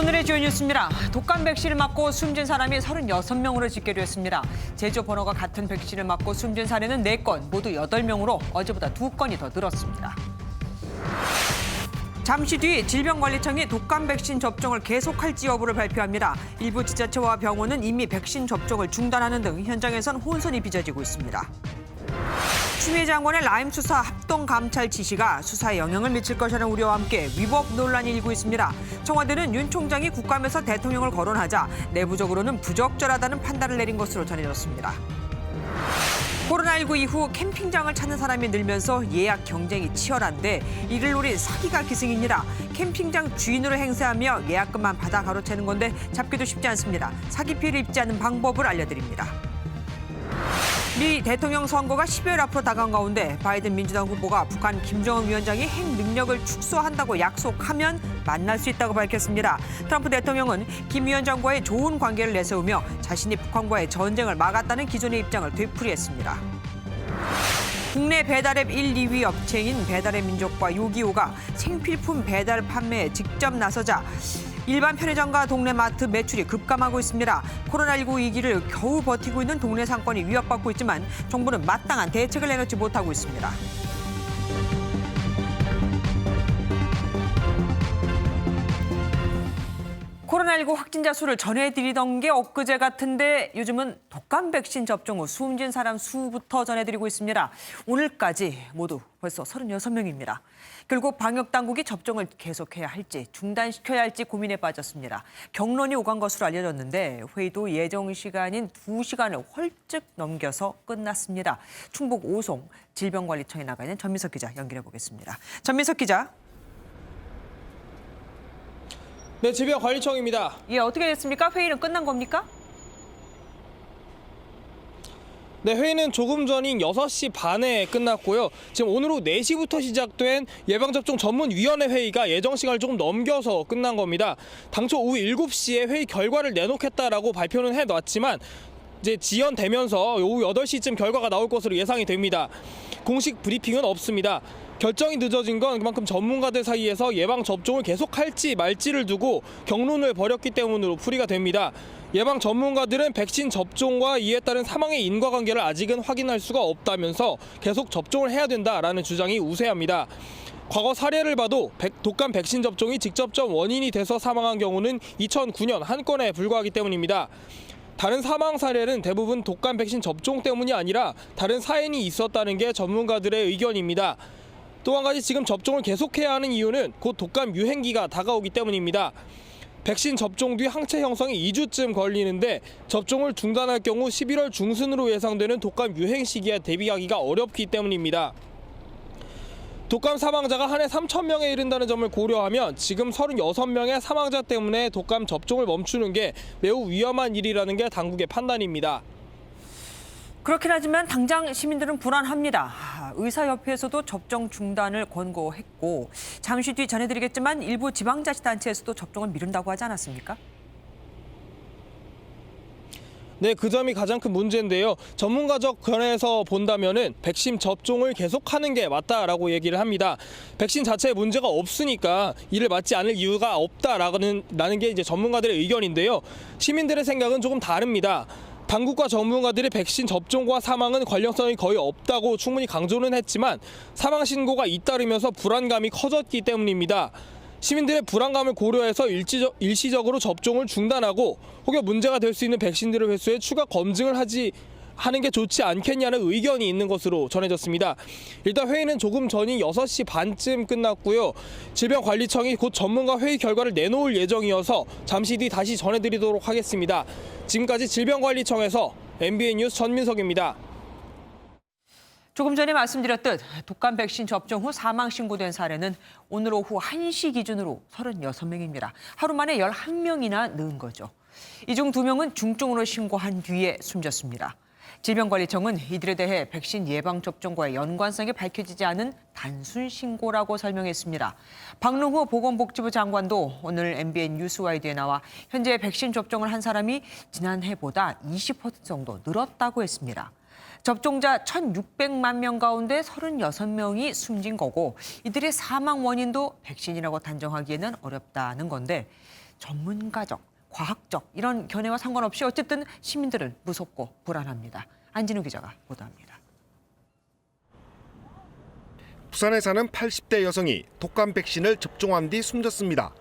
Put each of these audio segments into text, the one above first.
오늘의 주요 뉴스입니다. 독감 백신을 맞고 숨진 사람이 36명으로 집계됐습니다. 제조 번호가 같은 백신을 맞고 숨진 사례는 4건, 모두 8명으로 어제보다 2건이 더 늘었습니다. 잠시 뒤 질병관리청이 독감 백신 접종을 계속할지 여부를 발표합니다. 일부 지자체와 병원은 이미 백신 접종을 중단하는 등 현장에선 혼선이 빚어지고 있습니다. 추미애 장관의 라임 수사 합동 감찰 지시가 수사에 영향을 미칠 것이라는 우려와 함께 위법 논란이 일고 있습니다. 청와대는 윤 총장이 국감에서 대통령을 거론하자 내부적으로는 부적절하다는 판단을 내린 것으로 전해졌습니다. 코로나19 이후 캠핑장을 찾는 사람이 늘면서 예약 경쟁이 치열한데 이를 노린 사기가 기승입니다. 캠핑장 주인으로 행세하며 예약금만 받아 가로채는 건데 잡기도 쉽지 않습니다. 사기 피해를 입지 않는 방법을 알려드립니다. 미 대통령 선거가 10여일 앞으로 다가온 가운데 바이든 민주당 후보가 북한 김정은 위원장이 핵 능력을 축소한다고 약속하면 만날 수 있다고 밝혔습니다. 트럼프 대통령은 김 위원장과의 좋은 관계를 내세우며 자신이 북한과의 전쟁을 막았다는 기존의 입장을 되풀이했습니다. 국내 배달앱 1, 2위 업체인 배달의 민족과 요기요가 생필품 배달 판매에 직접 나서자 일반 편의점과 동네 마트 매출이 급감하고 있습니다. 코로나19 위기를 겨우 버티고 있는 동네 상권이 위협받고 있지만 정부는 마땅한 대책을 내놓지 못하고 있습니다. 코로나19 확진자 수를 전해드리던 게 엊그제 같은데 요즘은 독감 백신 접종 후 숨진 사람 수부터 전해드리고 있습니다. 오늘까지 모두 벌써 36명입니다. 결국 방역당국이 접종을 계속해야 할지 중단시켜야 할지 고민에 빠졌습니다. 격론이 오간 것으로 알려졌는데 회의도 예정 시간인 2시간을 훌쩍 넘겨서 끝났습니다. 충북 오송 질병관리청에 나가 있는 전민석 기자 연결해 보겠습니다. 전민석 기자. 네, 질병관리청입니다. 예, 어떻게 됐습니까? 회의는 끝난 겁니까? 네, 회의는 조금 전인 6시 반에 끝났고요. 지금 오늘 오후 4시부터 시작된 예방접종 전문위원회 회의가 예정 시간을 조금 넘겨서 끝난 겁니다. 당초 오후 7시에 회의 결과를 내놓겠다라고 발표는 해놨지만 이제 지연되면서 오후 8시쯤 결과가 나올 것으로 예상이 됩니다. 공식 브리핑은 없습니다. 결정이 늦어진 건 그만큼 전문가들 사이에서 예방접종을 계속할지 말지를 두고 격론을 벌였기 때문으로 풀이가 됩니다. 예방 전문가들은 백신 접종과 이에 따른 사망의 인과관계를 아직은 확인할 수가 없다면서 계속 접종을 해야 된다라는 주장이 우세합니다. 과거 사례를 봐도 독감 백신 접종이 직접적 원인이 돼서 사망한 경우는 2009년 한 건에 불과하기 때문입니다. 다른 사망 사례는 대부분 독감 백신 접종 때문이 아니라 다른 사연이 있었다는 게 전문가들의 의견입니다. 또 한 가지 지금 접종을 계속해야 하는 이유는 곧 독감 유행기가 다가오기 때문입니다. 백신 접종 뒤 항체 형성이 2주쯤 걸리는데 접종을 중단할 경우 11월 중순으로 예상되는 독감 유행 시기에 대비하기가 어렵기 때문입니다. 독감 사망자가 한 해 3,000명에 이른다는 점을 고려하면 지금 36명의 사망자 때문에 독감 접종을 멈추는 게 매우 위험한 일이라는 게 당국의 판단입니다. 그렇긴 하지만 당장 시민들은 불안합니다. 의사협회에서도 접종 중단을 권고했고 잠시 뒤 전해드리겠지만 일부 지방자치단체에서도 접종을 미룬다고 하지 않았습니까? 네, 그 점이 가장 큰 문제인데요. 전문가적 견해에서 본다면은 백신 접종을 계속하는 게 맞다라고 얘기를 합니다. 백신 자체에 문제가 없으니까 이를 맞지 않을 이유가 없다라는 게 이제 전문가들의 의견인데요. 시민들의 생각은 조금 다릅니다. 당국과 전문가들이 백신 접종과 사망은 관련성이 거의 없다고 충분히 강조는 했지만 사망 신고가 잇따르면서 불안감이 커졌기 때문입니다. 시민들의 불안감을 고려해서 일시적으로 접종을 중단하고 혹여 문제가 될 수 있는 백신들을 회수해 추가 검증을 하는 게 좋지 않겠냐는 의견이 있는 것으로 전해졌습니다. 일단 회의는 조금 전인 6시 반쯤 끝났고요. 질병관리청이 곧 전문가 회의 결과를 내놓을 예정이어서 잠시 뒤 다시 전해드리도록 하겠습니다. 지금까지 질병관리청에서 MBN 뉴스 전민석입니다. 조금 전에 말씀드렸듯 독감 백신 접종 후 사망 신고된 사례는 오늘 오후 1시 기준으로 36명입니다. 하루 만에 11명이나 늘은 거죠. 이 중 2명은 중증으로 신고한 뒤에 숨졌습니다. 질병관리청은 이들에 대해 백신 예방접종과의 연관성이 밝혀지지 않은 단순 신고라고 설명했습니다. 박능후 보건복지부 장관도 오늘 MBN 뉴스와이드에 나와 현재 백신 접종을 한 사람이 지난해보다 20% 정도 늘었다고 했습니다. 접종자 1,600만 명 가운데 36명이 숨진 거고 이들의 사망 원인도 백신이라고 단정하기에는 어렵다는 건데 전문가적, 과학적 이런 견해와 상관없이 어쨌든 시민들은 무섭고 불안합니다. 안진우 기자가 보도합니다. 부산에 사는 80대 여성이 독감 백신을 접종한 뒤 숨졌습니다.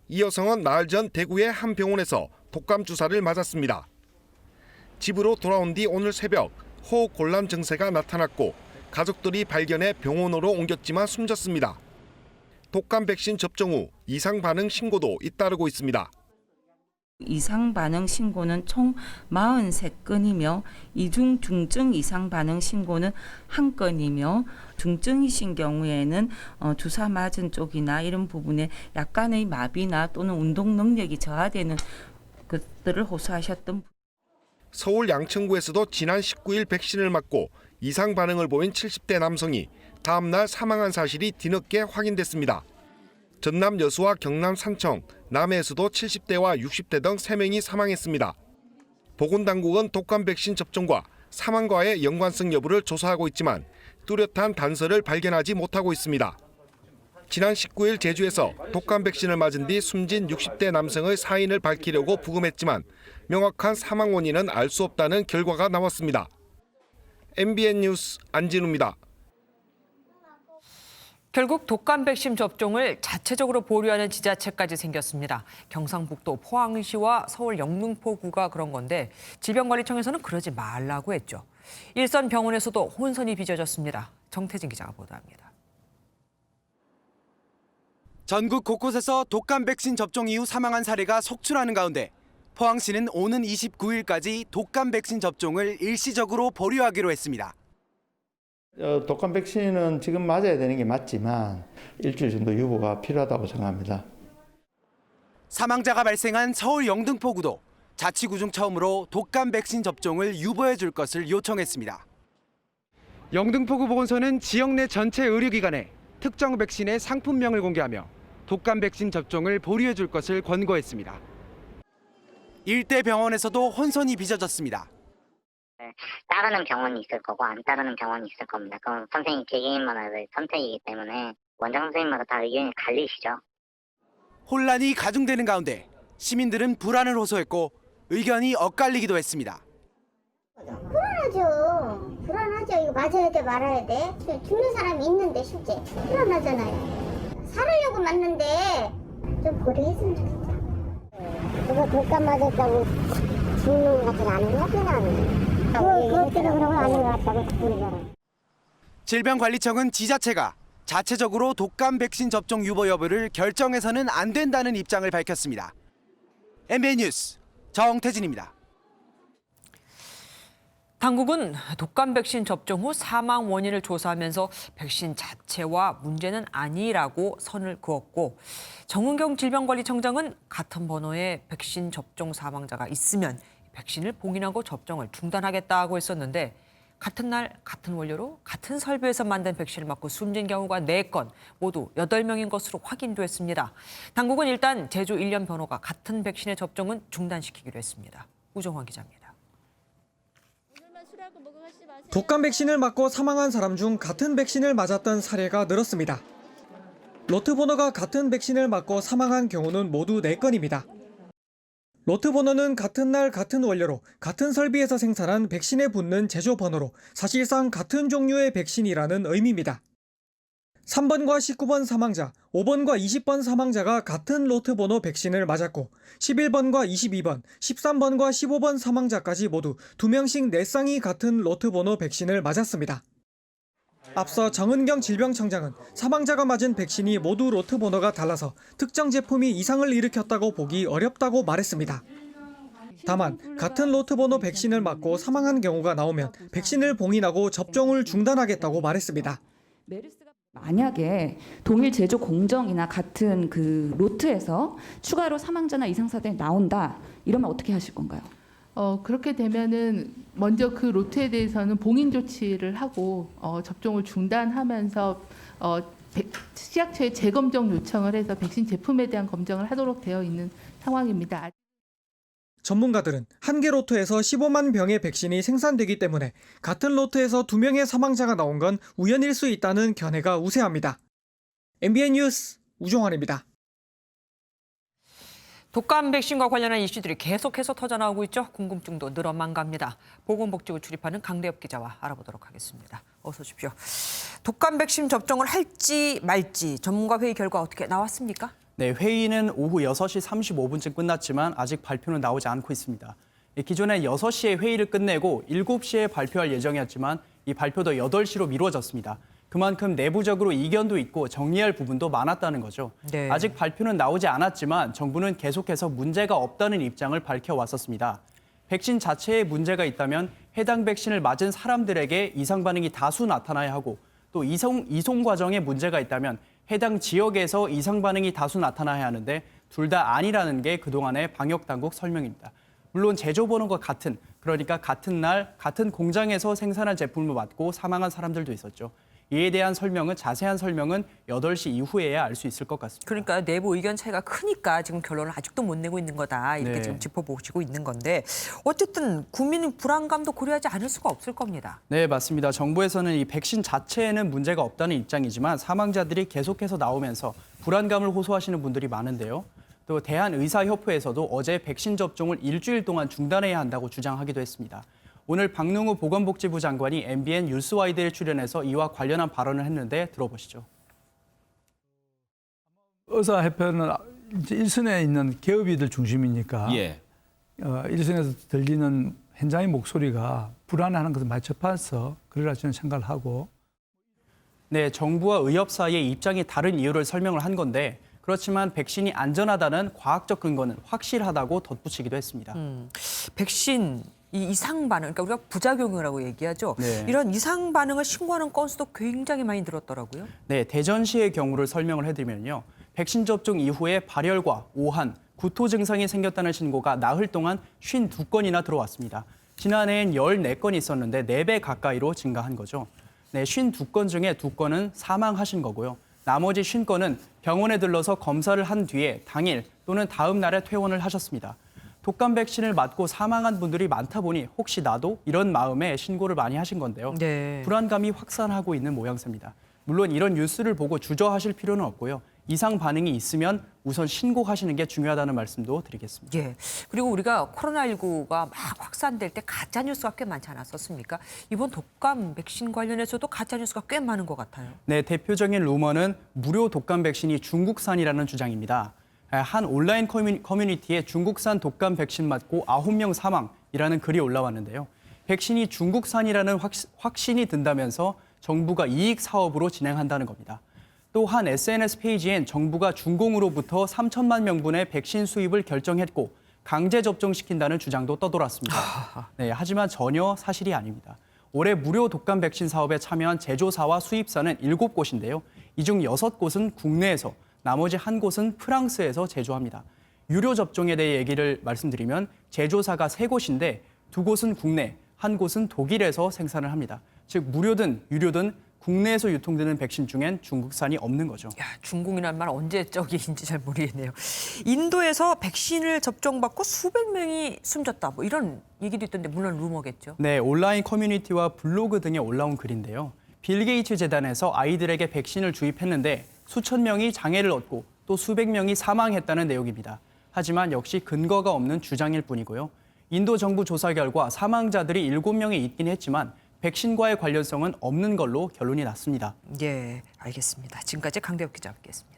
이 여성은 나흘 전 대구의 한 병원에서 독감 주사를 맞았습니다. 집으로 돌아온 뒤 오늘 새벽 호흡 곤란 증세가 나타났고 가족들이 발견해 병원으로 옮겼지만 숨졌습니다. 독감 백신 접종 후 이상 반응 신고도 잇따르고 있습니다. 이상 반응 신고는 총 43건이며 이중 중증 이상 반응 신고는 1건이며 중증이신 경우에는 주사 맞은 쪽이나 이런 부분에 약간의 마비나 또는 운동 능력이 저하되는 것들을 호소하셨던 서울 양천구에서도 지난 19일 백신을 맞고 이상 반응을 보인 70대 남성이 다음 날 사망한 사실이 뒤늦게 확인됐습니다. 전남 여수와 경남 산청, 남해에서도 70대와 60대 등 3명이 사망했습니다. 보건당국은 독감 백신 접종과 사망과의 연관성 여부를 조사하고 있지만 뚜렷한 단서를 발견하지 못하고 있습니다. 지난 19일 제주에서 독감 백신을 맞은 뒤 숨진 60대 남성의 사인을 밝히려고 부검했지만 명확한 사망 원인은 알 수 없다는 결과가 나왔습니다. MBN 뉴스 안진우입니다. 결국 독감 백신 접종을 자체적으로 보류하는 지자체까지 생겼습니다. 경상북도 포항시와 서울 영등포구가 그런 건데 질병관리청에서는 그러지 말라고 했죠. 일선 병원에서도 혼선이 빚어졌습니다. 정태진 기자가 보도합니다. 전국 곳곳에서 독감 백신 접종 이후 사망한 사례가 속출하는 가운데 포항시는 오는 29일까지 독감 백신 접종을 일시적으로 보류하기로 했습니다. 독감 백신은 지금 맞아야 되는 게 맞지만 일주일 정도 유보가 필요하다고 생각합니다. 사망자가 발생한 서울 영등포구도 자치구 중 처음으로 독감 백신 접종을 유보해 줄 것을 요청했습니다. 영등포구 보건소는 지역 내 전체 의료기관에 특정 백신의 상품명을 공개하며 독감 백신 접종을 보류해 줄 것을 권고했습니다. 일대 병원에서도 혼선이 빚어졌습니다. 따르는 병원이 있을 거고 안 따르는 병원이 있을 겁니다. 그건 선생님 개개인마다의 선택이기 때문에 원장 선생님마다 다 의견이 갈리시죠. 혼란이 가중되는 가운데 시민들은 불안을 호소했고 의견이 엇갈리기도 했습니다. 불안하죠. 불안하죠. 이거 맞아야 돼 말아야 돼. 죽는 사람이 있는데 실제 불안하잖아요. 살으려고 맞는데 좀 고려했으면 좋겠다. 그거 독감 맞았다고 죽는 것 같지는 않은 것 같긴 하네. 그것 때문에 그런 건 아닌 것 같다고 그러잖아요. 질병관리청은 지자체가 자체적으로 독감 백신 접종 유보 여부를 결정해서는 안 된다는 입장을 밝혔습니다. MBN 뉴스 정태진입니다. 당국은 독감 백신 접종 후 사망 원인을 조사하면서 백신 자체와 문제는 아니라고 선을 그었고 정은경 질병관리청장은 같은 번호의 백신 접종 사망자가 있으면 백신을 봉인하고 접종을 중단하겠다고 했었는데 같은 날 같은 원료로 같은 설비에서 만든 백신을 맞고 숨진 경우가 4건, 모두 8명인 것으로 확인됐습니다. 당국은 일단 제주 1년 번호가 같은 백신의 접종은 중단시키기로 했습니다. 우정환 기자입니다. 독감 백신을 맞고 사망한 사람 중 같은 백신을 맞았던 사례가 늘었습니다. 로트 번호가 같은 백신을 맞고 사망한 경우는 모두 4건입니다. 로트 번호는 같은 날 같은 원료로 같은 설비에서 생산한 백신에 붙는 제조 번호로 사실상 같은 종류의 백신이라는 의미입니다. 3번과 19번 사망자, 5번과 20번 사망자가 같은 로트 번호 백신을 맞았고 11번과 22번, 13번과 15번 사망자까지 모두 2명씩 4쌍이 같은 로트 번호 백신을 맞았습니다. 앞서 정은경 질병청장은 사망자가 맞은 백신이 모두 로트 번호가 달라서 특정 제품이 이상을 일으켰다고 보기 어렵다고 말했습니다. 다만 같은 로트 번호 백신을 맞고 사망한 경우가 나오면 백신을 봉인하고 접종을 중단하겠다고 말했습니다. 만약에 동일 제조 공정이나 같은 그 로트에서 추가로 사망자나 이상 사례가 나온다, 이러면 어떻게 하실 건가요? 그렇게 되면은 먼저 그 로트에 대해서는 봉인 조치를 하고 접종을 중단하면서 식약처에 재검정 요청을 해서 백신 제품에 대한 검정을 하도록 되어 있는 상황입니다. 전문가들은 한 개 로트에서 15만 병의 백신이 생산되기 때문에 같은 로트에서 2명의 사망자가 나온 건 우연일 수 있다는 견해가 우세합니다. MBN 뉴스 우종환입니다. 독감 백신과 관련한 이슈들이 계속해서 터져나오고 있죠. 궁금증도 늘어만 갑니다. 보건복지부 출입하는 강대엽 기자와 알아보도록 하겠습니다. 어서 오십시오. 독감 백신 접종을 할지 말지 전문가 회의 결과 어떻게 나왔습니까? 네, 회의는 오후 6시 35분쯤 끝났지만 아직 발표는 나오지 않고 있습니다. 기존에 6시에 회의를 끝내고 7시에 발표할 예정이었지만 이 발표도 8시로 미뤄졌습니다. 그만큼 내부적으로 이견도 있고 정리할 부분도 많았다는 거죠. 네. 아직 발표는 나오지 않았지만 정부는 계속해서 문제가 없다는 입장을 밝혀왔었습니다. 백신 자체에 문제가 있다면 해당 백신을 맞은 사람들에게 이상 반응이 다수 나타나야 하고 또 이송 과정에 문제가 있다면 해당 지역에서 이상 반응이 다수 나타나야 하는데 둘 다 아니라는 게 그동안의 방역 당국 설명입니다. 물론 제조번호가 같은, 그러니까 같은 날 같은 공장에서 생산한 제품을 맞고 사망한 사람들도 있었죠. 이에 대한 자세한 설명은 8시 이후에야 알 수 있을 것 같습니다. 그러니까 내부 의견 차이가 크니까 지금 결론을 아직도 못 내고 있는 거다. 이렇게 네. 지금 짚어보시고 있는 건데 어쨌든 국민의 불안감도 고려하지 않을 수가 없을 겁니다. 네, 맞습니다. 정부에서는 이 백신 자체에는 문제가 없다는 입장이지만 사망자들이 계속해서 나오면서 불안감을 호소하시는 분들이 많은데요. 또 대한의사협회에서도 어제 백신 접종을 일주일 동안 중단해야 한다고 주장하기도 했습니다. 오늘 박능우 보건복지부 장관이 MBN 뉴스와이드에 출연해서 이와 관련한 발언을 했는데 들어보시죠. 의사협회는 이제 일선에 있는 기업이들 중심이니까 일선에서 들리는 현장의 목소리가 불안해하는 것을 많이 접해서 그러라 저는 생각을 하고. 네, 정부와 의협 사이의 입장이 다른 이유를 설명을 한 건데 그렇지만 백신이 안전하다는 과학적 근거는 확실하다고 덧붙이기도 했습니다. 백신 이 이상 반응, 그러니까 우리가 부작용이라고 얘기하죠. 네. 이런 이상 반응을 신고하는 건수도 굉장히 많이 늘었더라고요. 네, 대전시의 경우를 설명을 해드리면요. 백신 접종 이후에 발열과 오한, 구토 증상이 생겼다는 신고가 나흘 동안 52건이나 들어왔습니다. 지난해엔 14건이 있었는데 4배 가까이로 증가한 거죠. 네, 52건 중에 2건은 사망하신 거고요. 나머지 50건은 병원에 들러서 검사를 한 뒤에 당일 또는 다음 날에 퇴원을 하셨습니다. 독감 백신을 맞고 사망한 분들이 많다 보니 혹시 나도 이런 마음에 신고를 많이 하신 건데요. 네. 불안감이 확산하고 있는 모양새입니다. 물론 이런 뉴스를 보고 주저하실 필요는 없고요. 이상 반응이 있으면 우선 신고하시는 게 중요하다는 말씀도 드리겠습니다. 예. 그리고 우리가 코로나19가 막 확산될 때 가짜 뉴스가 꽤 많지 않았었습니까? 이번 독감 백신 관련해서도 가짜 뉴스가 꽤 많은 것 같아요. 네, 대표적인 루머는 무료 독감 백신이 중국산이라는 주장입니다. 한 온라인 커뮤니티에 중국산 독감 백신 맞고 9명 사망이라는 글이 올라왔는데요. 백신이 중국산이라는 확신이 든다면서 정부가 이익 사업으로 진행한다는 겁니다. 또 한 SNS 페이지엔 정부가 중공으로부터 3천만 명분의 백신 수입을 결정했고 강제 접종시킨다는 주장도 떠돌았습니다. 네, 하지만 전혀 사실이 아닙니다. 올해 무료 독감 백신 사업에 참여한 제조사와 수입사는 7곳인데요. 이 중 6곳은 국내에서, 나머지 1곳은 프랑스에서 제조합니다. 유료 접종에 대해 얘기를 말씀드리면 제조사가 3곳인데 2곳은 국내, 1곳은 독일에서 생산을 합니다. 즉 무료든 유료든 국내에서 유통되는 백신 중엔 중국산이 없는 거죠. 야, 중국이라는 말 언제 적인지 잘 모르겠네요. 인도에서 백신을 접종받고 수백 명이 숨졌다. 뭐 이런 얘기도 있던데 물론 루머겠죠. 네, 온라인 커뮤니티와 블로그 등에 올라온 글인데요. 빌 게이츠 재단에서 아이들에게 백신을 주입했는데 수천 명이 장애를 얻고 또 수백 명이 사망했다는 내용입니다. 하지만 역시 근거가 없는 주장일 뿐이고요. 인도 정부 조사 결과 사망자들이 7명이 있긴 했지만 백신과의 관련성은 없는 걸로 결론이 났습니다. 예, 알겠습니다. 지금까지 강대엽 기자 함께했습니다.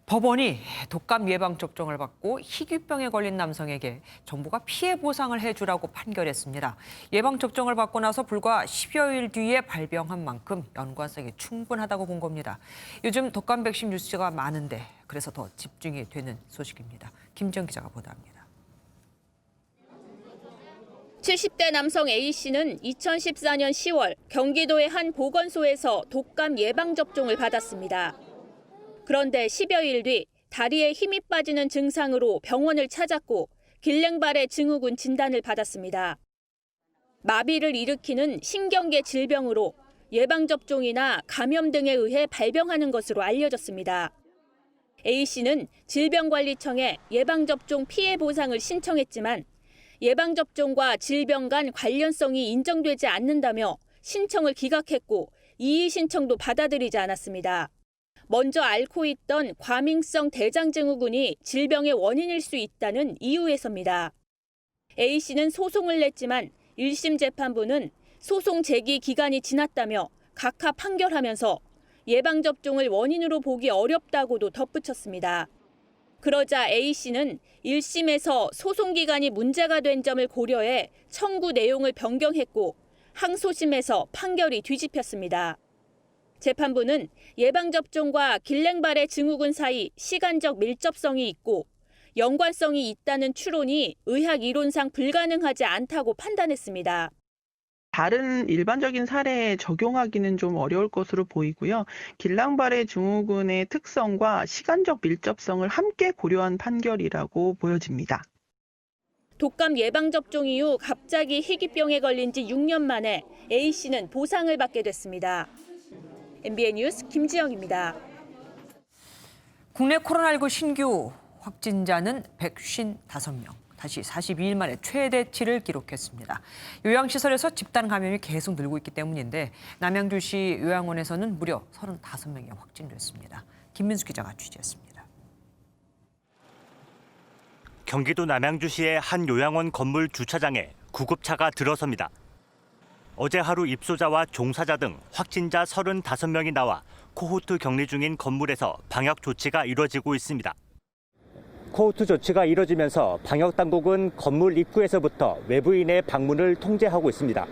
법원이 독감 예방 접종을 받고 희귀병에 걸린 남성에게 정부가 피해 보상을 해주라고 판결했습니다. 예방 접종을 받고 나서 불과 10여일 뒤에 발병한 만큼 연관성이 충분하다고 본 겁니다. 요즘 독감 백신 뉴스가 많은데 그래서 더 집중이 되는 소식입니다. 김지영 기자가 보도합니다. 70대 남성 A씨는 2014년 10월 경기도의 한 보건소에서 독감 예방접종을 받았습니다. 그런데 10여일 뒤 다리에 힘이 빠지는 증상으로 병원을 찾았고 길랭발의 증후군 진단을 받았습니다. 마비를 일으키는 신경계 질병으로 예방접종이나 감염 등에 의해 발병하는 것으로 알려졌습니다. A씨는 질병관리청에 예방접종 피해 보상을 신청했지만 예방접종과 질병 간 관련성이 인정되지 않는다며 신청을 기각했고 이의 신청도 받아들이지 않았습니다. 먼저 앓고 있던 과민성 대장증후군이 질병의 원인일 수 있다는 이유에서입니다. A씨는 소송을 냈지만 1심 재판부는 소송 제기 기간이 지났다며 각하 판결하면서 예방접종을 원인으로 보기 어렵다고도 덧붙였습니다. 그러자 A씨는 1심에서 소송 기간이 문제가 된 점을 고려해 청구 내용을 변경했고 항소심에서 판결이 뒤집혔습니다. 재판부는 예방접종과 길랭발의 증후군 사이 시간적 밀접성이 있고 연관성이 있다는 추론이 의학 이론상 불가능하지 않다고 판단했습니다. 다른 일반적인 사례에 적용하기는 좀 어려울 것으로 보이고요. 길랑발의 증후군의 특성과 시간적 밀접성을 함께 고려한 판결이라고 보여집니다. 독감 예방접종 이후 갑자기 희귀병에 걸린 지 6년 만에 A씨는 보상을 받게 됐습니다. MBN 뉴스 김지영입니다. 국내 코로나19 신규 확진자는 155명. 다시 42일 만에 최대치를 기록했습니다. 요양시설에서 집단 감염이 계속 늘고 있기 때문인데 남양주시 요양원에서는 무려 35명이 확진됐습니다. 김민수 기자가 취재했습니다. 경기도 남양주시의 한 요양원 건물 주차장에 구급차가 들어섭니다. 어제 하루 입소자와 종사자 등 확진자 35명이 나와 코호트 격리 중인 건물에서 방역 조치가 이루어지고 있습니다. 코호트 조치가 이뤄지면서 방역 당국은 건물 입구에서부터 외부인의 방문을 통제하고 있습니다.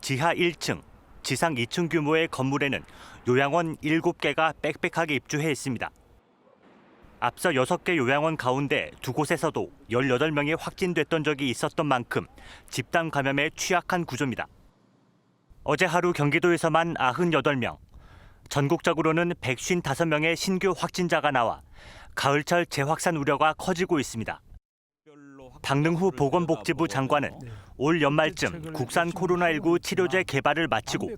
지하 1층, 지상 2층 규모의 건물에는 요양원 7개가 빽빽하게 입주해 있습니다. 앞서 6개 요양원 가운데 2곳에서도 18명이 확진됐던 적이 있었던 만큼 집단 감염에 취약한 구조입니다. 어제 하루 경기도에서만 98명, 전국적으로는 155명의 신규 확진자가 나와 가을철 재확산 우려가 커지고 있습니다. 박능후 보건복지부 장관은 올 연말쯤 국산 코로나19 치료제 개발을 마치고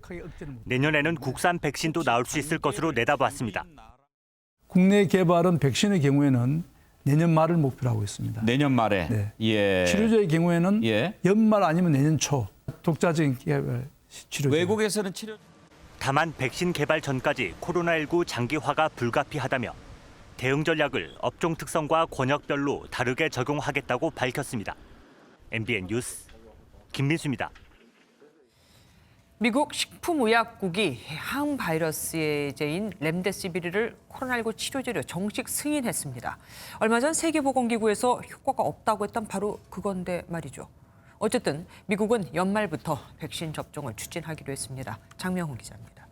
내년에는 국산 백신도 나올 수 있을 것으로 내다봤습니다. 국내 개발은 백신의 경우에는 내년 말을 목표로 하고 있습니다. 내년 말에? 네. 예. 치료제의 경우에는 연말 아니면 내년 초 독자적인 개발 치료제. 외국에서는 치료. 다만 백신 개발 전까지 코로나19 장기화가 불가피하다며 대응 전략을 업종 특성과 권역별로 다르게 적용하겠다고 밝혔습니다. MBN 뉴스 김민수입니다. 미국 식품의약국이 항바이러스제인 렘데시비르를 코로나19 치료제로 정식 승인했습니다. 얼마 전 세계보건기구에서 효과가 없다고 했던 바로 그건데 말이죠. 어쨌든 미국은 연말부터 백신 접종을 추진하기로 했습니다. 장명훈 기자입니다.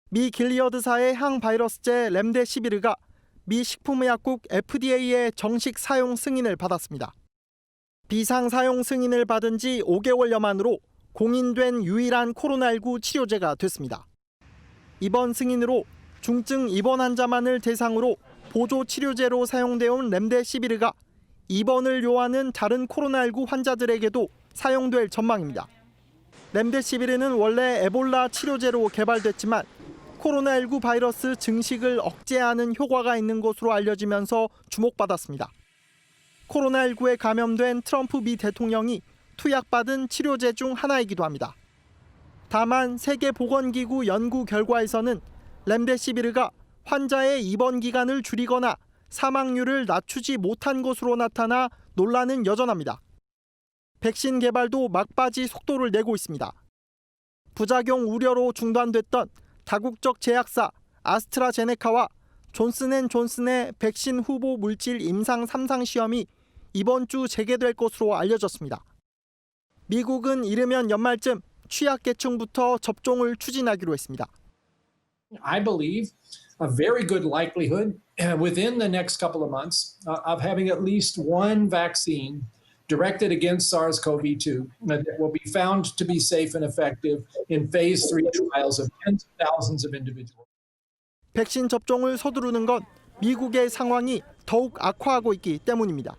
미 길리어드사의 항바이러스제 렘데시비르가 미 식품의약국 FDA의 정식 사용 승인을 받았습니다. 비상 사용 승인을 받은 지 5개월여 만으로 공인된 유일한 코로나19 치료제가 됐습니다. 이번 승인으로 중증 입원 환자만을 대상으로 보조 치료제로 사용되어 온 렘데시비르가 입원을 요하는 다른 코로나19 환자들에게도 사용될 전망입니다. 렘데시비르는 원래 에볼라 치료제로 개발됐지만 코로나19 바이러스 증식을 억제하는 효과가 있는 것으로 알려지면서 주목받았습니다. 코로나19에 감염된 트럼프 미 대통령이 투약받은 치료제 중 하나이기도 합니다. 다만 세계보건기구 연구 결과에서는 렘데시비르가 환자의 입원 기간을 줄이거나 사망률을 낮추지 못한 것으로 나타나 논란은 여전합니다. 백신 개발도 막바지 속도를 내고 있습니다. 부작용 우려로 중단됐던 다국적 제약사 아스트라제네카와 존슨앤존슨의 백신 후보 물질 임상 3상 시험이 이번 주 재개될 것으로 알려졌습니다. 미국은 이르면 연말쯤 취약계층부터 접종을 추진하기로 했습니다. I believe a very good likelihood within the next couple of months of having at least one vaccine directed against SARS-CoV-2 that will be found to be safe and effective in phase 3 trials of tens of thousands of individuals. 백신 접종을 서두르는 건 미국의 상황이 더욱 악화하고 있기 때문입니다.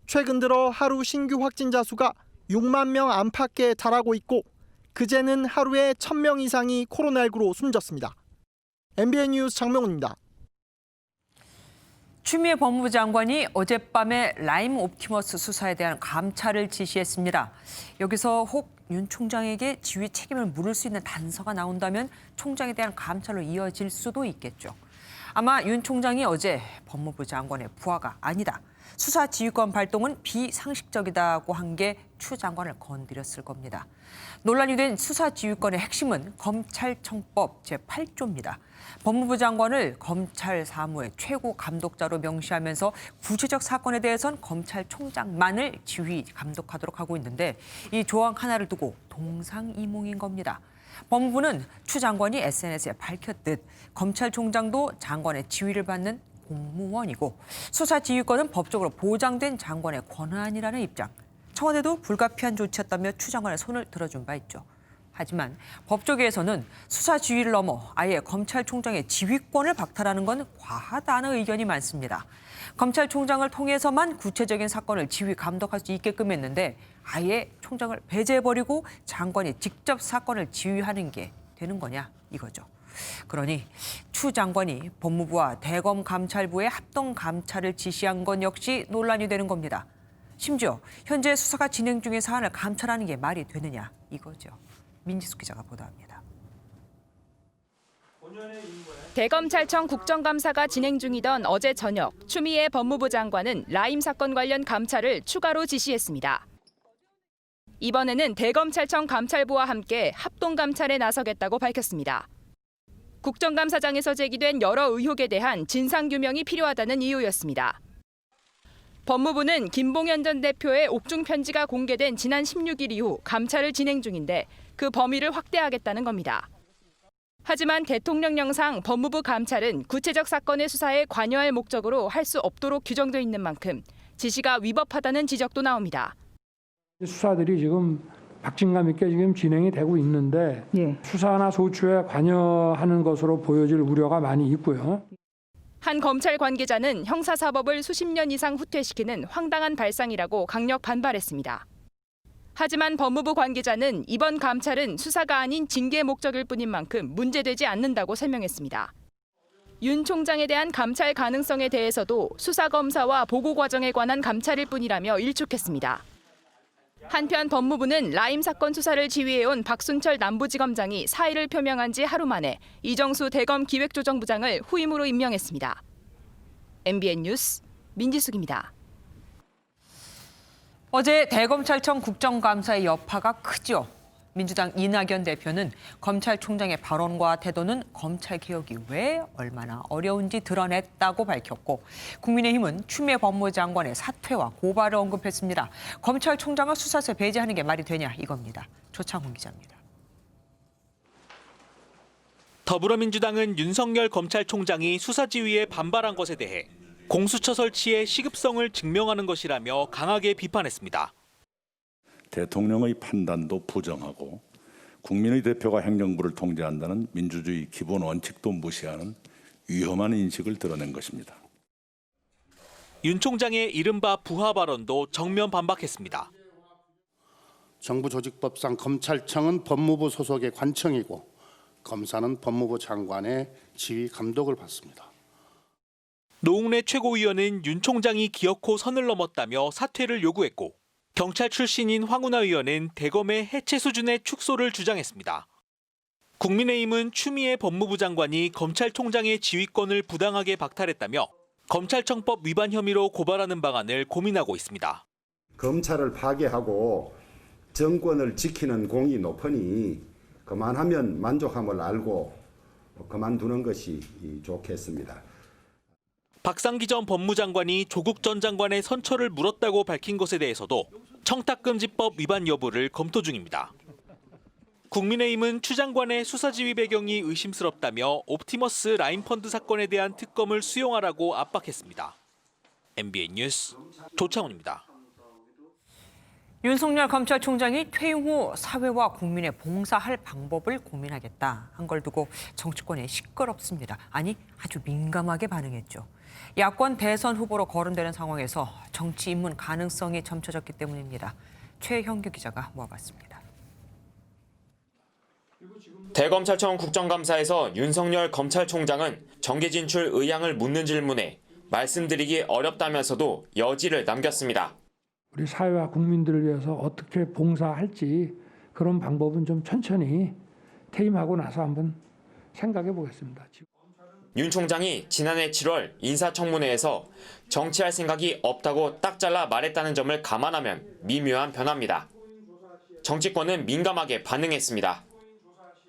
최근 들어 하루 신규 확진자 수가 6만 명 안팎에 달하고 있고 그제는 하루에 1,000명 이상이 코로나19로 숨졌습니다. MBN 뉴스 장명훈입니다. 추미애 법무부 장관이 어젯밤에 라임 옵티머스 수사에 대한 감찰을 지시했습니다. 여기서 혹 윤 총장에게 지휘 책임을 물을 수 있는 단서가 나온다면 총장에 대한 감찰로 이어질 수도 있겠죠. 아마 윤 총장이 어제 법무부 장관의 부하가 아니다, 수사 지휘권 발동은 비상식적이다고 한 게 추 장관을 건드렸을 겁니다. 논란이 된 수사 지휘권의 핵심은 검찰청법 제8조입니다. 법무부 장관을 검찰 사무의 최고 감독자로 명시하면서 구체적 사건에 대해선 검찰총장만을 지휘 감독하도록 하고 있는데 이 조항 하나를 두고 동상이몽인 겁니다. 법무부는 추 장관이 SNS에 밝혔듯 검찰총장도 장관의 지휘를 받는 공무원이고 수사 지휘권은 법적으로 보장된 장관의 권한이라는 입장. 청와대도 불가피한 조치였다며 추 장관의 손을 들어준 바 있죠. 하지만 법조계에서는 수사 지휘를 넘어 아예 검찰총장의 지휘권을 박탈하는 건 과하다는 의견이 많습니다. 검찰총장을 통해서만 구체적인 사건을 지휘 감독할 수 있게끔 했는데 아예 총장을 배제해버리고 장관이 직접 사건을 지휘하는 게 되는 거냐 이거죠. 그러니 추 장관이 법무부와 대검감찰부의 합동 감찰을 지시한 건 역시 논란이 되는 겁니다. 심지어 현재 수사가 진행 중인 사안을 감찰하는 게 말이 되느냐 이거죠. 민지숙 기자가 보도합니다. 대검찰청 국정감사가 진행 중이던 어제 저녁 추미애 법무부 장관은 라임 사건 관련 감찰을 추가로 지시했습니다. 이번에는 대검찰청 감찰부와 함께 합동 감찰에 나서겠다고 밝혔습니다. 국정감사장에서 제기된 여러 의혹에 대한 진상규명이 필요하다는 이유였습니다. 법무부는 김봉현 전 대표의 옥중 편지가 공개된 지난 16일 이후 감찰을 진행 중인데 그 범위를 확대하겠다는 겁니다. 하지만 대통령령상 법무부 감찰은 구체적 사건의 수사에 관여할 목적으로 할 수 없도록 규정돼 있는 만큼 지시가 위법하다는 지적도 나옵니다. 수사들이 지금 박진감 있게 지금 진행이 되고 있는데 수사나 소추에 관여하는 것으로 보여질 우려가 많이 있고요. 한 검찰 관계자는 형사사법을 수십 년 이상 후퇴시키는 황당한 발상이라고 강력 반발했습니다. 하지만 법무부 관계자는 이번 감찰은 수사가 아닌 징계 목적일 뿐인 만큼 문제되지 않는다고 설명했습니다. 윤 총장에 대한 감찰 가능성에 대해서도 수사검사와 보고 과정에 관한 감찰일 뿐이라며 일축했습니다. 한편 법무부는 라임 사건 수사를 지휘해온 박순철 남부지검장이 사의를 표명한 지 하루 만에 이정수 대검 기획조정부장을 후임으로 임명했습니다. MBN 뉴스 민지숙입니다. 어제 대검찰청 국정감사의 여파가 크죠. 민주당 이낙연 대표는 검찰총장의 발언과 태도는 검찰개혁이 왜 얼마나 어려운지 드러냈다고 밝혔고 국민의힘은 추미애 법무부 장관의 사퇴와 고발을 언급했습니다. 검찰총장을 수사에서 배제하는 게 말이 되냐 이겁니다. 조창훈 기자입니다. 더불어민주당은 윤석열 검찰총장이 수사지휘에 반발한 것에 대해 공수처 설치의 시급성을 증명하는 것이라며 강하게 비판했습니다. 대통령의 판단도 부정하고 국민의 대표가 행정부를 통제한다는 민주주의 기본 원칙도 무시하는 위험한 인식을 드러낸 것입니다. 윤 총장의 이른바 부하 발언도 정면 반박했습니다. 정부 조직법상 검찰청은 법무부 소속의 관청이고 검사는 법무부 장관의 지휘 감독을 받습니다. 노웅래 최고위원은 윤 총장이 기어코 선을 넘었다며 사퇴를 요구했고 경찰 출신인 황운하 의원은 대검의 해체 수준의 축소를 주장했습니다. 국민의힘은 추미애 법무부 장관이 검찰총장의 지휘권을 부당하게 박탈했다며 검찰청법 위반 혐의로 고발하는 방안을 고민하고 있습니다. 검찰을 파괴하고 정권을 지키는 공이 높으니 그만하면 만족함을 알고 그만두는 것이 좋겠습니다. 박상기 전 법무장관이 조국 전 장관의 선처를 물었다고 밝힌 것에 대해서도 청탁금지법 위반 여부를 검토 중입니다. 국민의힘은 추 장관의 수사지휘 배경이 의심스럽다며 옵티머스 라임펀드 사건에 대한 특검을 수용하라고 압박했습니다. MBN 뉴스 조창훈입니다. 윤석열 검찰총장이 퇴임 후 사회와 국민에 봉사할 방법을 고민하겠다 한 걸 두고 정치권이 시끄럽습니다. 아니 아주 민감하게 반응했죠. 야권 대선 후보로 거론되는 상황에서 정치 입문 가능성이 점쳐졌기 때문입니다. 최형규 기자가 모아봤습니다. 대검찰청 국정감사에서 윤석열 검찰총장은 정계 진출 의향을 묻는 질문에 말씀드리기 어렵다면서도 여지를 남겼습니다. 우리 사회와 국민들을 위해서 어떻게 봉사할지 그런 방법은 좀 천천히 퇴임하고 나서 한번 생각해 보겠습니다. 윤 총장이 지난해 7월 인사청문회에서 정치할 생각이 없다고 딱 잘라 말했다는 점을 감안하면 미묘한 변화입니다. 정치권은 민감하게 반응했습니다.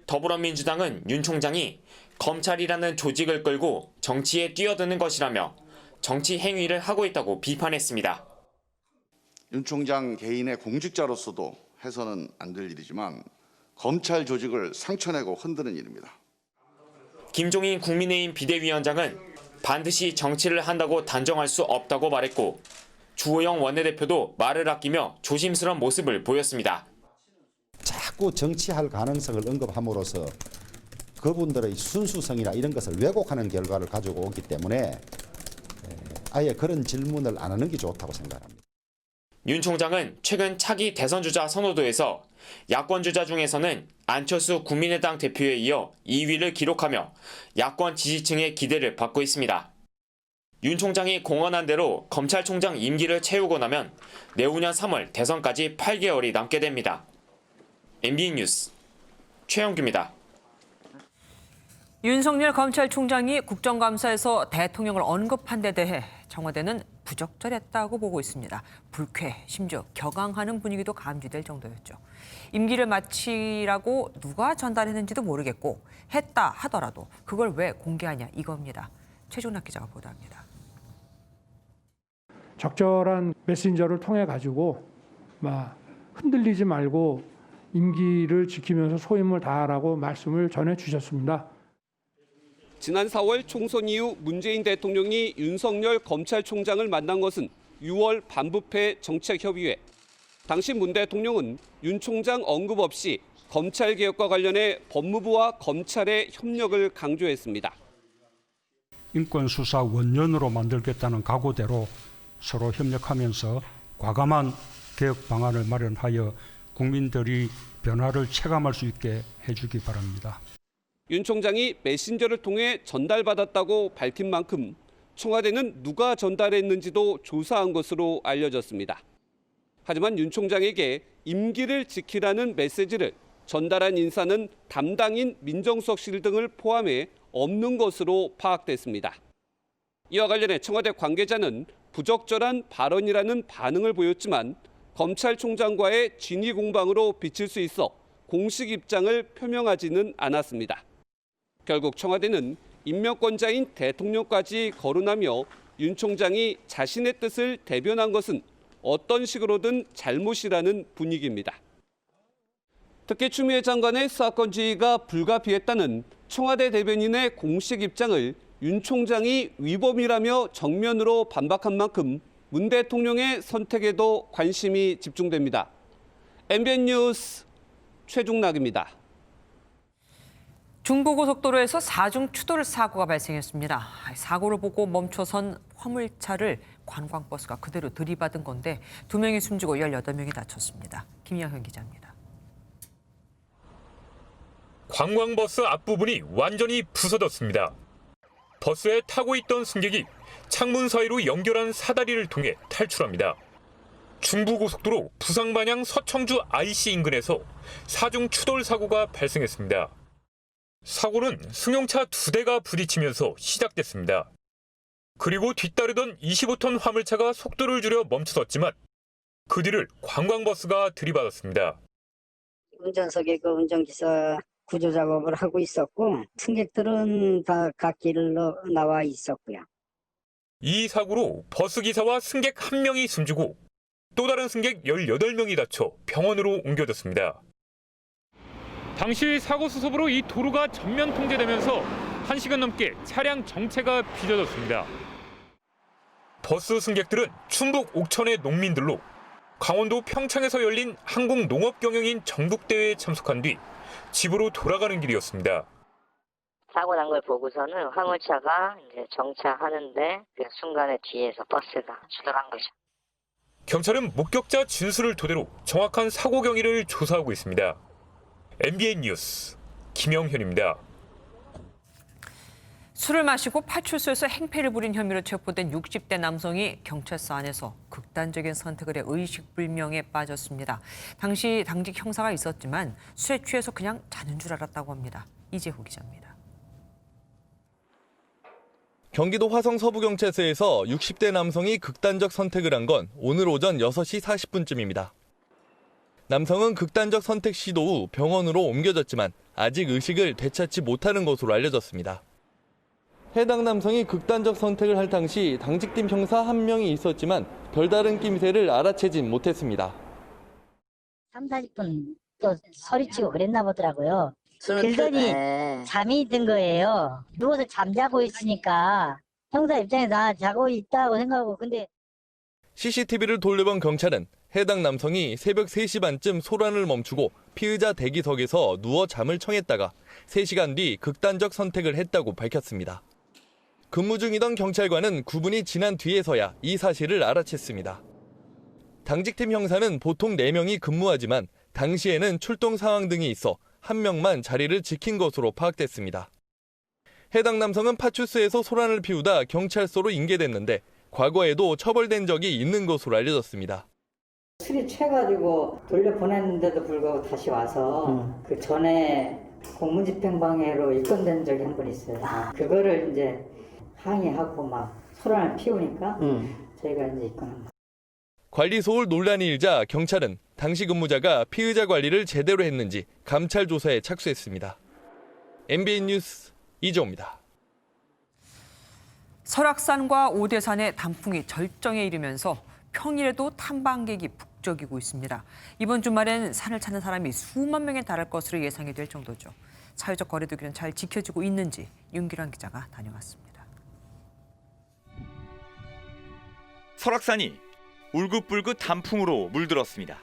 더불어민주당은 윤 총장이 검찰이라는 조직을 끌고 정치에 뛰어드는 것이라며 정치 행위를 하고 있다고 비판했습니다. 윤 총장 개인의 공직자로서도 해서는 안 될 일이지만 검찰 조직을 상처내고 흔드는 일입니다. 김종인 국민의힘 비대위원장은 반드시 정치를 한다고 단정할 수 없다고 말했고 주호영 원내대표도 말을 아끼며 조심스러운 모습을 보였습니다. 자꾸 정치할 가능성을 언급함으로써 그분들의 순수성이나 이런 것을 왜곡하는 결과를 가지고 오기 때문에 아예 그런 질문을 안 하는 게 좋다고 생각합니다. 윤 총장은 최근 차기 대선주자 선호도에서 야권주자 중에서는 안철수 국민의당 대표에 이어 2위를 기록하며 야권 지지층의 기대를 받고 있습니다. 윤 총장이 공언한 대로 검찰총장 임기를 채우고 나면 내후년 3월 대선까지 8개월이 남게 됩니다. MBN 뉴스 최영규입니다. 윤석열 검찰총장이 국정감사에서 대통령을 언급한 데 대해 청와대는 부적절했다고 보고 있습니다. 불쾌, 심지어 격앙하는 분위기도 감지될 정도였죠. 임기를 마치라고 누가 전달했는지도 모르겠고 했다 하더라도 그걸 왜 공개하냐 이겁니다. 최종락 기자가 보도합니다. 적절한 메신저를 통해 가지고 흔들리지 말고 임기를 지키면서 소임을 다하라고 말씀을 전해 주셨습니다. 지난 4월 총선 이후 문재인 대통령이 윤석열 검찰총장을 만난 것은 6월 반부패 정책협의회. 당시 문 대통령은 윤 총장 언급 없이 검찰개혁과 관련해 법무부와 검찰의 협력을 강조했습니다. 인권수사 원년으로 만들겠다는 각오대로 서로 협력하면서 과감한 개혁 방안을 마련하여 국민들이 변화를 체감할 수 있게 해주기 바랍니다. 윤 총장이 메신저를 통해 전달받았다고 밝힌 만큼 청와대는 누가 전달했는지도 조사한 것으로 알려졌습니다. 하지만 윤 총장에게 임기를 지키라는 메시지를 전달한 인사는 담당인 민정수석실 등을 포함해 없는 것으로 파악됐습니다. 이와 관련해 청와대 관계자는 부적절한 발언이라는 반응을 보였지만 검찰총장과의 진위 공방으로 비칠 수 있어 공식 입장을 표명하지는 않았습니다. 결국 청와대는 임명권자인 대통령까지 거론하며 윤 총장이 자신의 뜻을 대변한 것은 어떤 식으로든 잘못이라는 분위기입니다. 특히 추미애 장관의 수사권 지휘가 불가피했다는 청와대 대변인의 공식 입장을 윤 총장이 위법이라며 정면으로 반박한 만큼 문 대통령의 선택에도 관심이 집중됩니다. MBN 뉴스 최중락입니다. 중부고속도로에서 4중 추돌 사고가 발생했습니다. 사고를 보고 멈춰선 화물차를 관광버스가 그대로 들이받은 건데 2명이 숨지고 18명이 다쳤습니다. 김영현 기자입니다. 관광버스 앞부분이 완전히 부서졌습니다. 버스에 타고 있던 승객이 창문 사이로 연결한 사다리를 통해 탈출합니다. 중부고속도로 부산 방향 서청주 IC 인근에서 4중 추돌 사고가 발생했습니다. 사고는 승용차 2대가 부딪히면서 시작됐습니다. 그리고 뒤따르던 25톤 화물차가 속도를 줄여 멈춰섰지만 그 뒤를 관광버스가 들이받았습니다. 운전석에 그 운전기사 구조 작업을 하고 있었고 승객들은 다 갓길로 나와 있었고요. 이 사고로 버스 기사와 승객 1명이 숨지고 또 다른 승객 18명이 다쳐 병원으로 옮겨졌습니다. 당시 사고 수습으로 이 도로가 전면 통제되면서 1시간 넘게 차량 정체가 빚어졌습니다. 버스 승객들은 충북 옥천의 농민들로 강원도 평창에서 열린 한국농업경영인 전국대회에 참석한 뒤 집으로 돌아가는 길이었습니다. 사고 난 걸 보고서는 화물차가 이제 정차하는데 그 순간에 뒤에서 버스가 추돌한 거죠. 경찰은 목격자 진술을 토대로 정확한 사고 경위를 조사하고 있습니다. MBN 뉴스 김영현입니다. 술을 마시고 파출소에서 행패를 부린 혐의로 체포된 60대 남성이 경찰서 안에서 극단적인 선택을 해 의식불명에 빠졌습니다. 당시 당직 형사가 있었지만 술에 취해서 그냥 자는 줄 알았다고 합니다. 이재호 기자입니다. 경기도 화성 서부경찰서에서 60대 남성이 극단적 선택을 한 건 오늘 오전 6시 40분쯤입니다. 남성은 극단적 선택 시도 후 병원으로 옮겨졌지만 아직 의식을 되찾지 못하는 것으로 알려졌습니다. 해당 남성이 극단적 선택을 할 당시 당직팀 형사 한 명이 있었지만 별다른 낌새를 알아채진 못했습니다. 3, 40분 또 소리치고 그랬나 보더라고요. 들더니 잠이 든 거예요. 누워서 잠자고 있으니까 형사 입장에서 자고 있다고 생각하고 근데 CCTV를 돌려본 경찰은 해당 남성이 새벽 3시 반쯤 소란을 멈추고 피의자 대기석에서 누워 잠을 청했다가 3시간 뒤 극단적 선택을 했다고 밝혔습니다. 근무 중이던 경찰관은 9분이 지난 뒤에서야 이 사실을 알아챘습니다. 당직팀 형사는 보통 4명이 근무하지만 당시에는 출동 상황 등이 있어 1명만 자리를 지킨 것으로 파악됐습니다. 해당 남성은 파출소에서 소란을 피우다 경찰서로 인계됐는데 과거에도 처벌된 적이 있는 것으로 알려졌습니다. 술이 취해가지고 돌려보냈는데도 불구하고 다시 와서 그 전에 공무집행방해로 입건된 적이 한 번 있어요. 그거를 이제 항의하고 막 소란을 피우니까 저희가 이제 입건합니다. 관리 소홀 논란이 일자 경찰은 당시 근무자가 피의자 관리를 제대로 했는지 감찰 조사에 착수했습니다. MBN 뉴스 이재호입니다. 설악산과 오대산의 단풍이 절정에 이르면서 평일에도 탐방객이 북적이고 있습니다. 이번 주말엔 산을 찾는 사람이 수만 명에 달할 것으로 예상이 될 정도죠. 사회적 거리두기는 잘 지켜지고 있는지 윤기란 기자가 다녀왔습니다. 설악산이 울긋불긋 단풍으로 물들었습니다.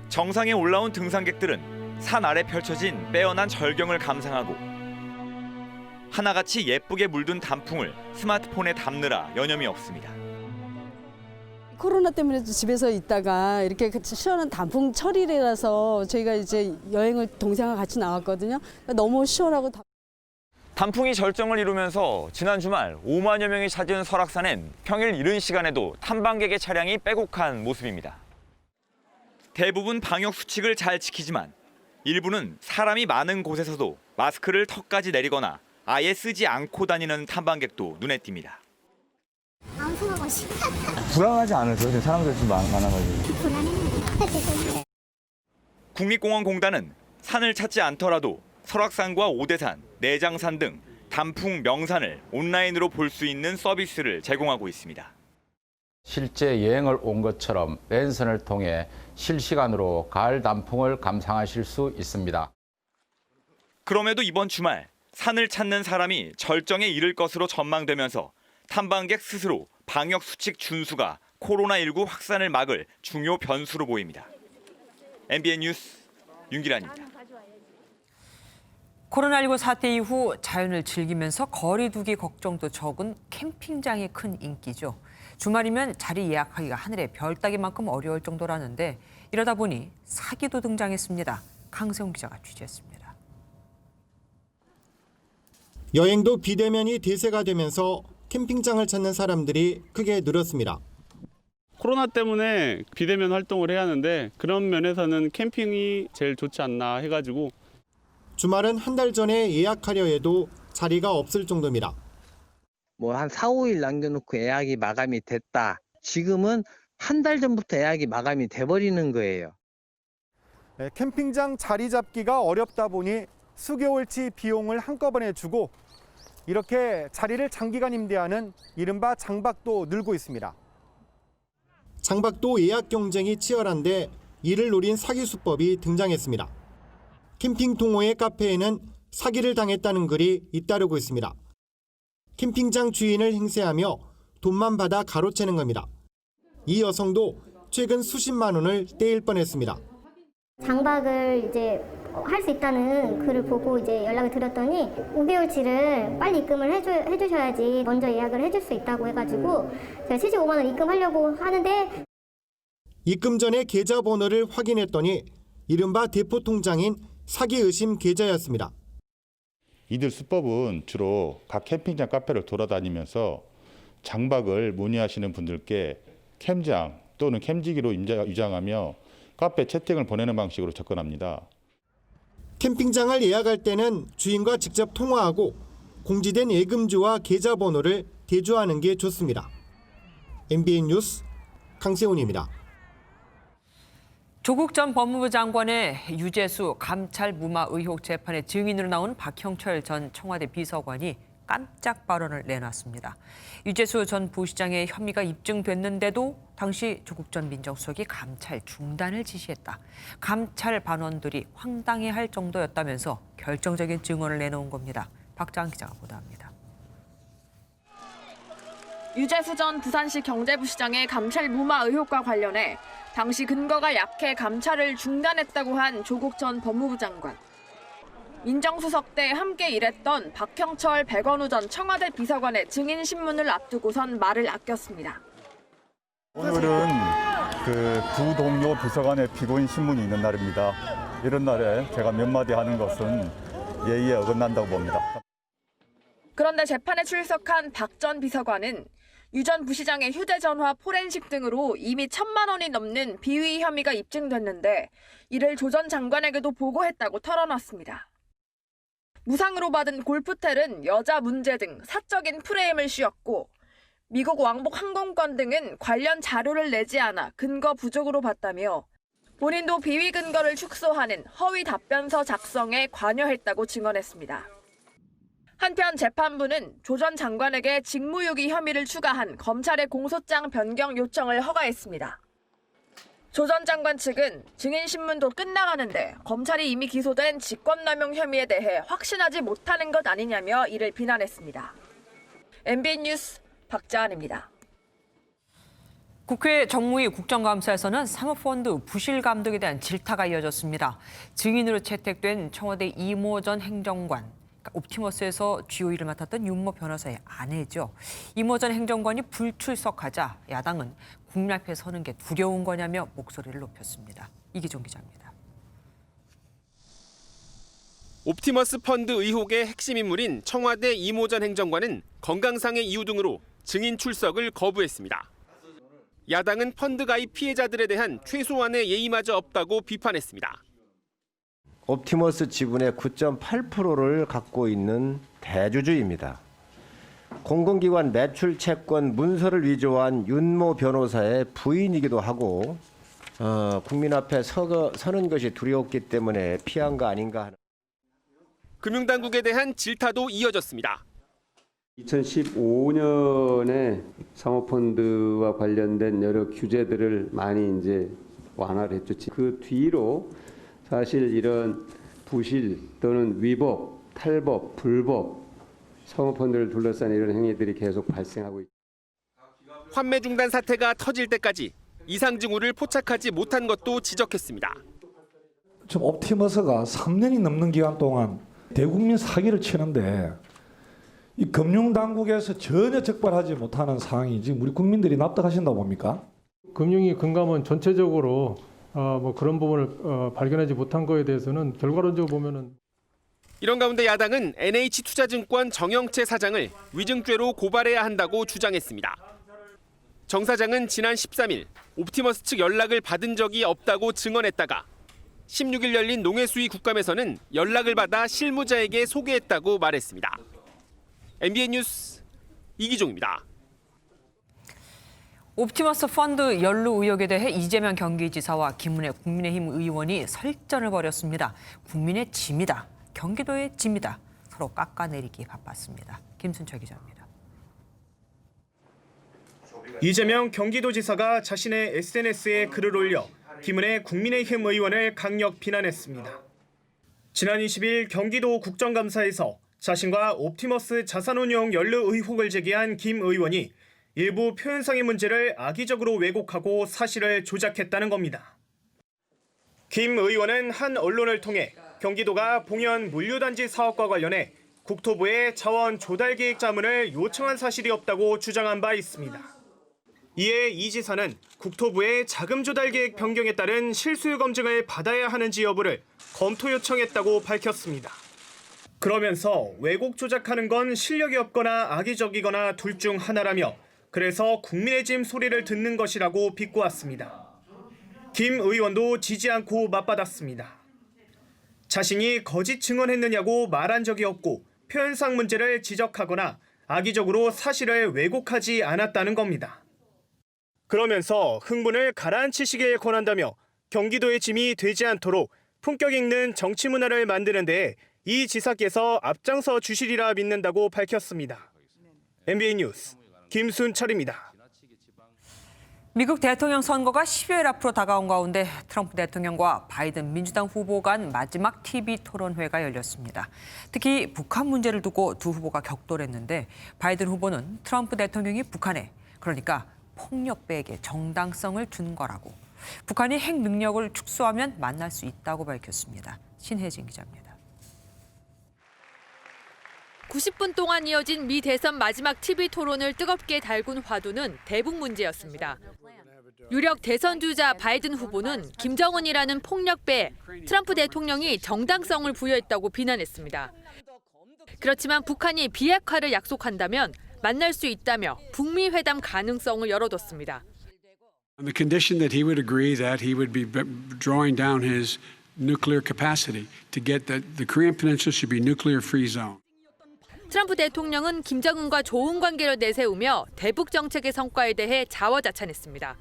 정상에 올라온 등산객들은 산 아래 펼쳐진 빼어난 절경을 감상하고 하나같이 예쁘게 물든 단풍을 스마트폰에 담느라 여념이 없습니다. 코로나 때문에 집에서 있다가 이렇게 시원한 단풍 철이라서 저희가 이제 여행을 동생과 같이 나왔거든요. 너무 시원하고 단풍이 절정을 이루면서 지난 주말 5만여 명이 찾은 설악산엔 평일 이른 시간에도 탐방객의 차량이 빼곡한 모습입니다. 대부분 방역 수칙을 잘 지키지만 일부는 사람이 많은 곳에서도 마스크를 턱까지 내리거나 아예 쓰지 않고 다니는 탐방객도 눈에 띕니다. 불안하지 않으세요? 사람들이 좀 많아가지고. 국립공원공단은 산을 찾지 않더라도 설악산과 오대산, 내장산 등 단풍 명산을 온라인으로 볼 수 있는 서비스를 제공하고 있습니다. 실제 여행을 온 것처럼 랜선을 통해 실시간으로 가을 단풍을 감상하실 수 있습니다. 그럼에도 이번 주말 산을 찾는 사람이 절정에 이를 것으로 전망되면서 탐방객 스스로 방역 수칙 준수가 코로나19 확산을 막을 중요 변수로 보입니다. MBN 뉴스 윤기란입니다. 코로나19 사태 이후 자연을 즐기면서 거리 두기 걱정도 적은 캠핑장이 큰 인기죠. 주말이면 자리 예약하기가 하늘의 별 따기만큼 어려울 정도라는데 이러다 보니 사기도 등장했습니다. 강세훈 기자가 취재했습니다. 여행도 비대면이 대세가 되면서 캠핑장을 찾는 사람들이 크게 늘었습니다. 코로나 때문에 비대면 활동을 해야 하는데 그런 면에서는 캠핑이 제일 좋지 않나 해가지고 주말은 한 달 전에 예약하려 해도 자리가 없을 정도입니다. 뭐 한 4, 5일 남겨놓고 예약이 마감이 됐다. 지금은 한 달 전부터 예약이 마감이 돼버리는 거예요. 캠핑장 자리 잡기가 어렵다 보니 수개월치 비용을 한꺼번에 주고 이렇게 자리를 장기간 임대하는 이른바 장박도 늘고 있습니다. 장박도 예약 경쟁이 치열한데 이를 노린 사기 수법이 등장했습니다. 캠핑 동호회 카페에는 사기를 당했다는 글이 잇따르고 있습니다. 캠핑장 주인을 행세하며 돈만 받아 가로채는 겁니다. 이 여성도 최근 수십만 원을 떼일 뻔했습니다. 장박을 이제 할 수 있다는 글을 보고 이제 연락을 드렸더니 5개월치를 빨리 입금을 해주셔야지 먼저 예약을 해줄 수 있다고 해가지고 제가 75만 원 입금하려고 하는데 입금 전에 계좌번호를 확인했더니 이른바 대포통장인 사기 의심 계좌였습니다. 이들 수법은 주로 각 캠핑장 카페를 돌아다니면서 장박을 문의하시는 분들께 캠장 또는 캠지기로 위장하며 카페 채팅을 보내는 방식으로 접근합니다. 캠핑장을 예약할 때는 주인과 직접 통화하고 공지된 예금주와 계좌번호를 대조하는 게 좋습니다. MBN 뉴스 강세훈입니다. 조국 전 법무부 장관의 유재수 감찰 무마 의혹 재판의 증인으로 나온 박형철 전 청와대 비서관이 깜짝 발언을 내놨습니다. 유재수 전 부시장의 혐의가 입증됐는데도 당시 조국 전 민정수석이 감찰 중단을 지시했다. 감찰 반원들이 황당해할 정도였다면서 결정적인 증언을 내놓은 겁니다. 박자한 기자가 보도합니다. 유재수 전 부산시 경제부시장의 감찰 무마 의혹과 관련해 당시 근거가 약해 감찰을 중단했다고 한 조국 전 법무부 장관. 민정수석 때 함께 일했던 박형철, 백원우 전 청와대 비서관의 증인 신문을 앞두고선 말을 아꼈습니다. 오늘은 두 동료 비서관의 피고인 신문이 있는 날입니다. 이런 날에 제가 몇 마디 하는 것은 예의에 어긋난다고 봅니다. 그런데 재판에 출석한 박 전 비서관은 유 전 부시장의 휴대전화 포렌식 등으로 이미 1,000만 원이 넘는 비위 혐의가 입증됐는데 이를 조 전 장관에게도 보고했다고 털어놨습니다. 무상으로 받은 골프텔은 여자 문제 등 사적인 프레임을 씌웠고 미국 왕복 항공권 등은 관련 자료를 내지 않아 근거 부족으로 봤다며 본인도 비위 근거를 축소하는 허위 답변서 작성에 관여했다고 증언했습니다. 한편 재판부는 조 전 장관에게 직무유기 혐의를 추가한 검찰의 공소장 변경 요청을 허가했습니다. 조 전 장관 측은 증인 신문도 끝나가는데 검찰이 이미 기소된 직권남용 혐의에 대해 확신하지 못하는 것 아니냐며 이를 비난했습니다. MBN 뉴스 박자한입니다. 국회 정무위 국정감사에서는 사모펀드 부실 감독에 대한 질타가 이어졌습니다. 증인으로 채택된 청와대 이모 전 행정관, 옵티머스에서 GOE를 맡았던 윤모 변호사의 아내죠. 이모 전 행정관이 불출석하자 야당은 국민 앞에 서는 게 두려운 거냐며 목소리를 높였습니다. 이기종 기자입니다. 옵티머스 펀드 의혹의 핵심 인물인 청와대 이모 전 행정관은 건강상의 이유 등으로 증인 출석을 거부했습니다. 야당은 펀드 가입 피해자들에 대한 최소한의 예의마저 없다고 비판했습니다. 옵티머스 지분의 9.8%를 갖고 있는 대주주입니다. 공공기관 매출 채권 문서를 위조한 윤모 변호사의 부인이기도 하고 국민 앞에 서는 것이 두려웠기 때문에 피한 거 아닌가 하는. 금융당국에 대한 질타도 이어졌습니다. 2015년에 사모펀드와 관련된 여러 규제들을 많이 이제 완화를 했죠. 그 뒤로 사실 이런 부실 또는 위법, 탈법, 불법 사모펀드를 둘러싼 이런 행위들이 계속 발생하고 있습니다. 환매 중단 사태가 터질 때까지 이상 징후를 포착하지 못한 것도 지적했습니다. 지금 옵티머스가 3년이 넘는 기간 동안 대국민 사기를 치는데 이 금융당국에서 전혀 적발하지 못하는 상황이 지금 우리 국민들이 납득하신다고 봅니까? 금융위 금감원 전체적으로 그런 부분을 발견하지 못한 거에 대해서는 결과론적으로 보면은 이런 가운데 야당은 NH투자증권 정영채 사장을 위증죄로 고발해야 한다고 주장했습니다. 정 사장은 지난 13일 옵티머스 측 연락을 받은 적이 없다고 증언했다가 16일 열린 농해수위 국감에서는 연락을 받아 실무자에게 소개했다고 말했습니다. MBN 뉴스 이기종입니다. 옵티머스 펀드 연루 의혹에 대해 이재명 경기지사와 김은혜 국민의힘 의원이 설전을 벌였습니다. 국민의 짐이다, 경기도의 짐이다. 서로 깎아내리기 바빴습니다. 김순철 기자입니다. 이재명 경기도지사가 자신의 SNS에 글을 올려 김은혜 국민의힘 의원을 강력 비난했습니다. 지난 20일 경기도 국정감사에서 자신과 옵티머스 자산운용 연루 의혹을 제기한 김 의원이 일부 표현상의 문제를 악의적으로 왜곡하고 사실을 조작했다는 겁니다. 김 의원은 한 언론을 통해 경기도가 봉현 물류단지 사업과 관련해 국토부에 자원 조달 계획 자문을 요청한 사실이 없다고 주장한 바 있습니다. 이에 이 지사는 국토부의 자금 조달 계획 변경에 따른 실수요 검증을 받아야 하는지 여부를 검토 요청했다고 밝혔습니다. 그러면서 왜곡 조작하는 건 실력이 없거나 악의적이거나 둘 중 하나라며 그래서 국민의 짐 소리를 듣는 것이라고 비꼬았습니다. 김 의원도 지지 않고 맞받았습니다. 자신이 거짓 증언했느냐고 말한 적이 없고 표현상 문제를 지적하거나 악의적으로 사실을 왜곡하지 않았다는 겁니다. 그러면서 흥분을 가라앉히시길 권한다며 경기도의 짐이 되지 않도록 품격 있는 정치 문화를 만드는 데 이 지사께서 앞장서 주시리라 믿는다고 밝혔습니다. MBN 뉴스 김순철입니다. 미국 대통령 선거가 10여일 앞으로 다가온 가운데 트럼프 대통령과 바이든 민주당 후보 간 마지막 TV 토론회가 열렸습니다. 특히 북한 문제를 두고 두 후보가 격돌했는데 바이든 후보는 트럼프 대통령이 북한에, 그러니까 폭력배에게 정당성을 준 거라고, 북한이 핵 능력을 축소하면 만날 수 있다고 밝혔습니다. 신혜진 기자입니다. 90분 동안 이어진 미 대선 마지막 TV 토론을 뜨겁게 달군 화두는 대북 문제였습니다. 유력 대선 주자 바이든 후보는 김정은이라는 폭력배에 트럼프 대통령이 정당성을 부여했다고 비난했습니다. 그렇지만 북한이 비핵화를 약속한다면 만날 수 있다며 북미 회담 가능성을 열어뒀습니다. On the condition that he would agree that he would be drawing down his nuclear capacity to get the Korean Peninsula should be nuclear-free zone. 트럼프 대통령은 김정은과 좋은 관계를 내세우며 대북 정책의 성과에 대해 자화자찬했습니다.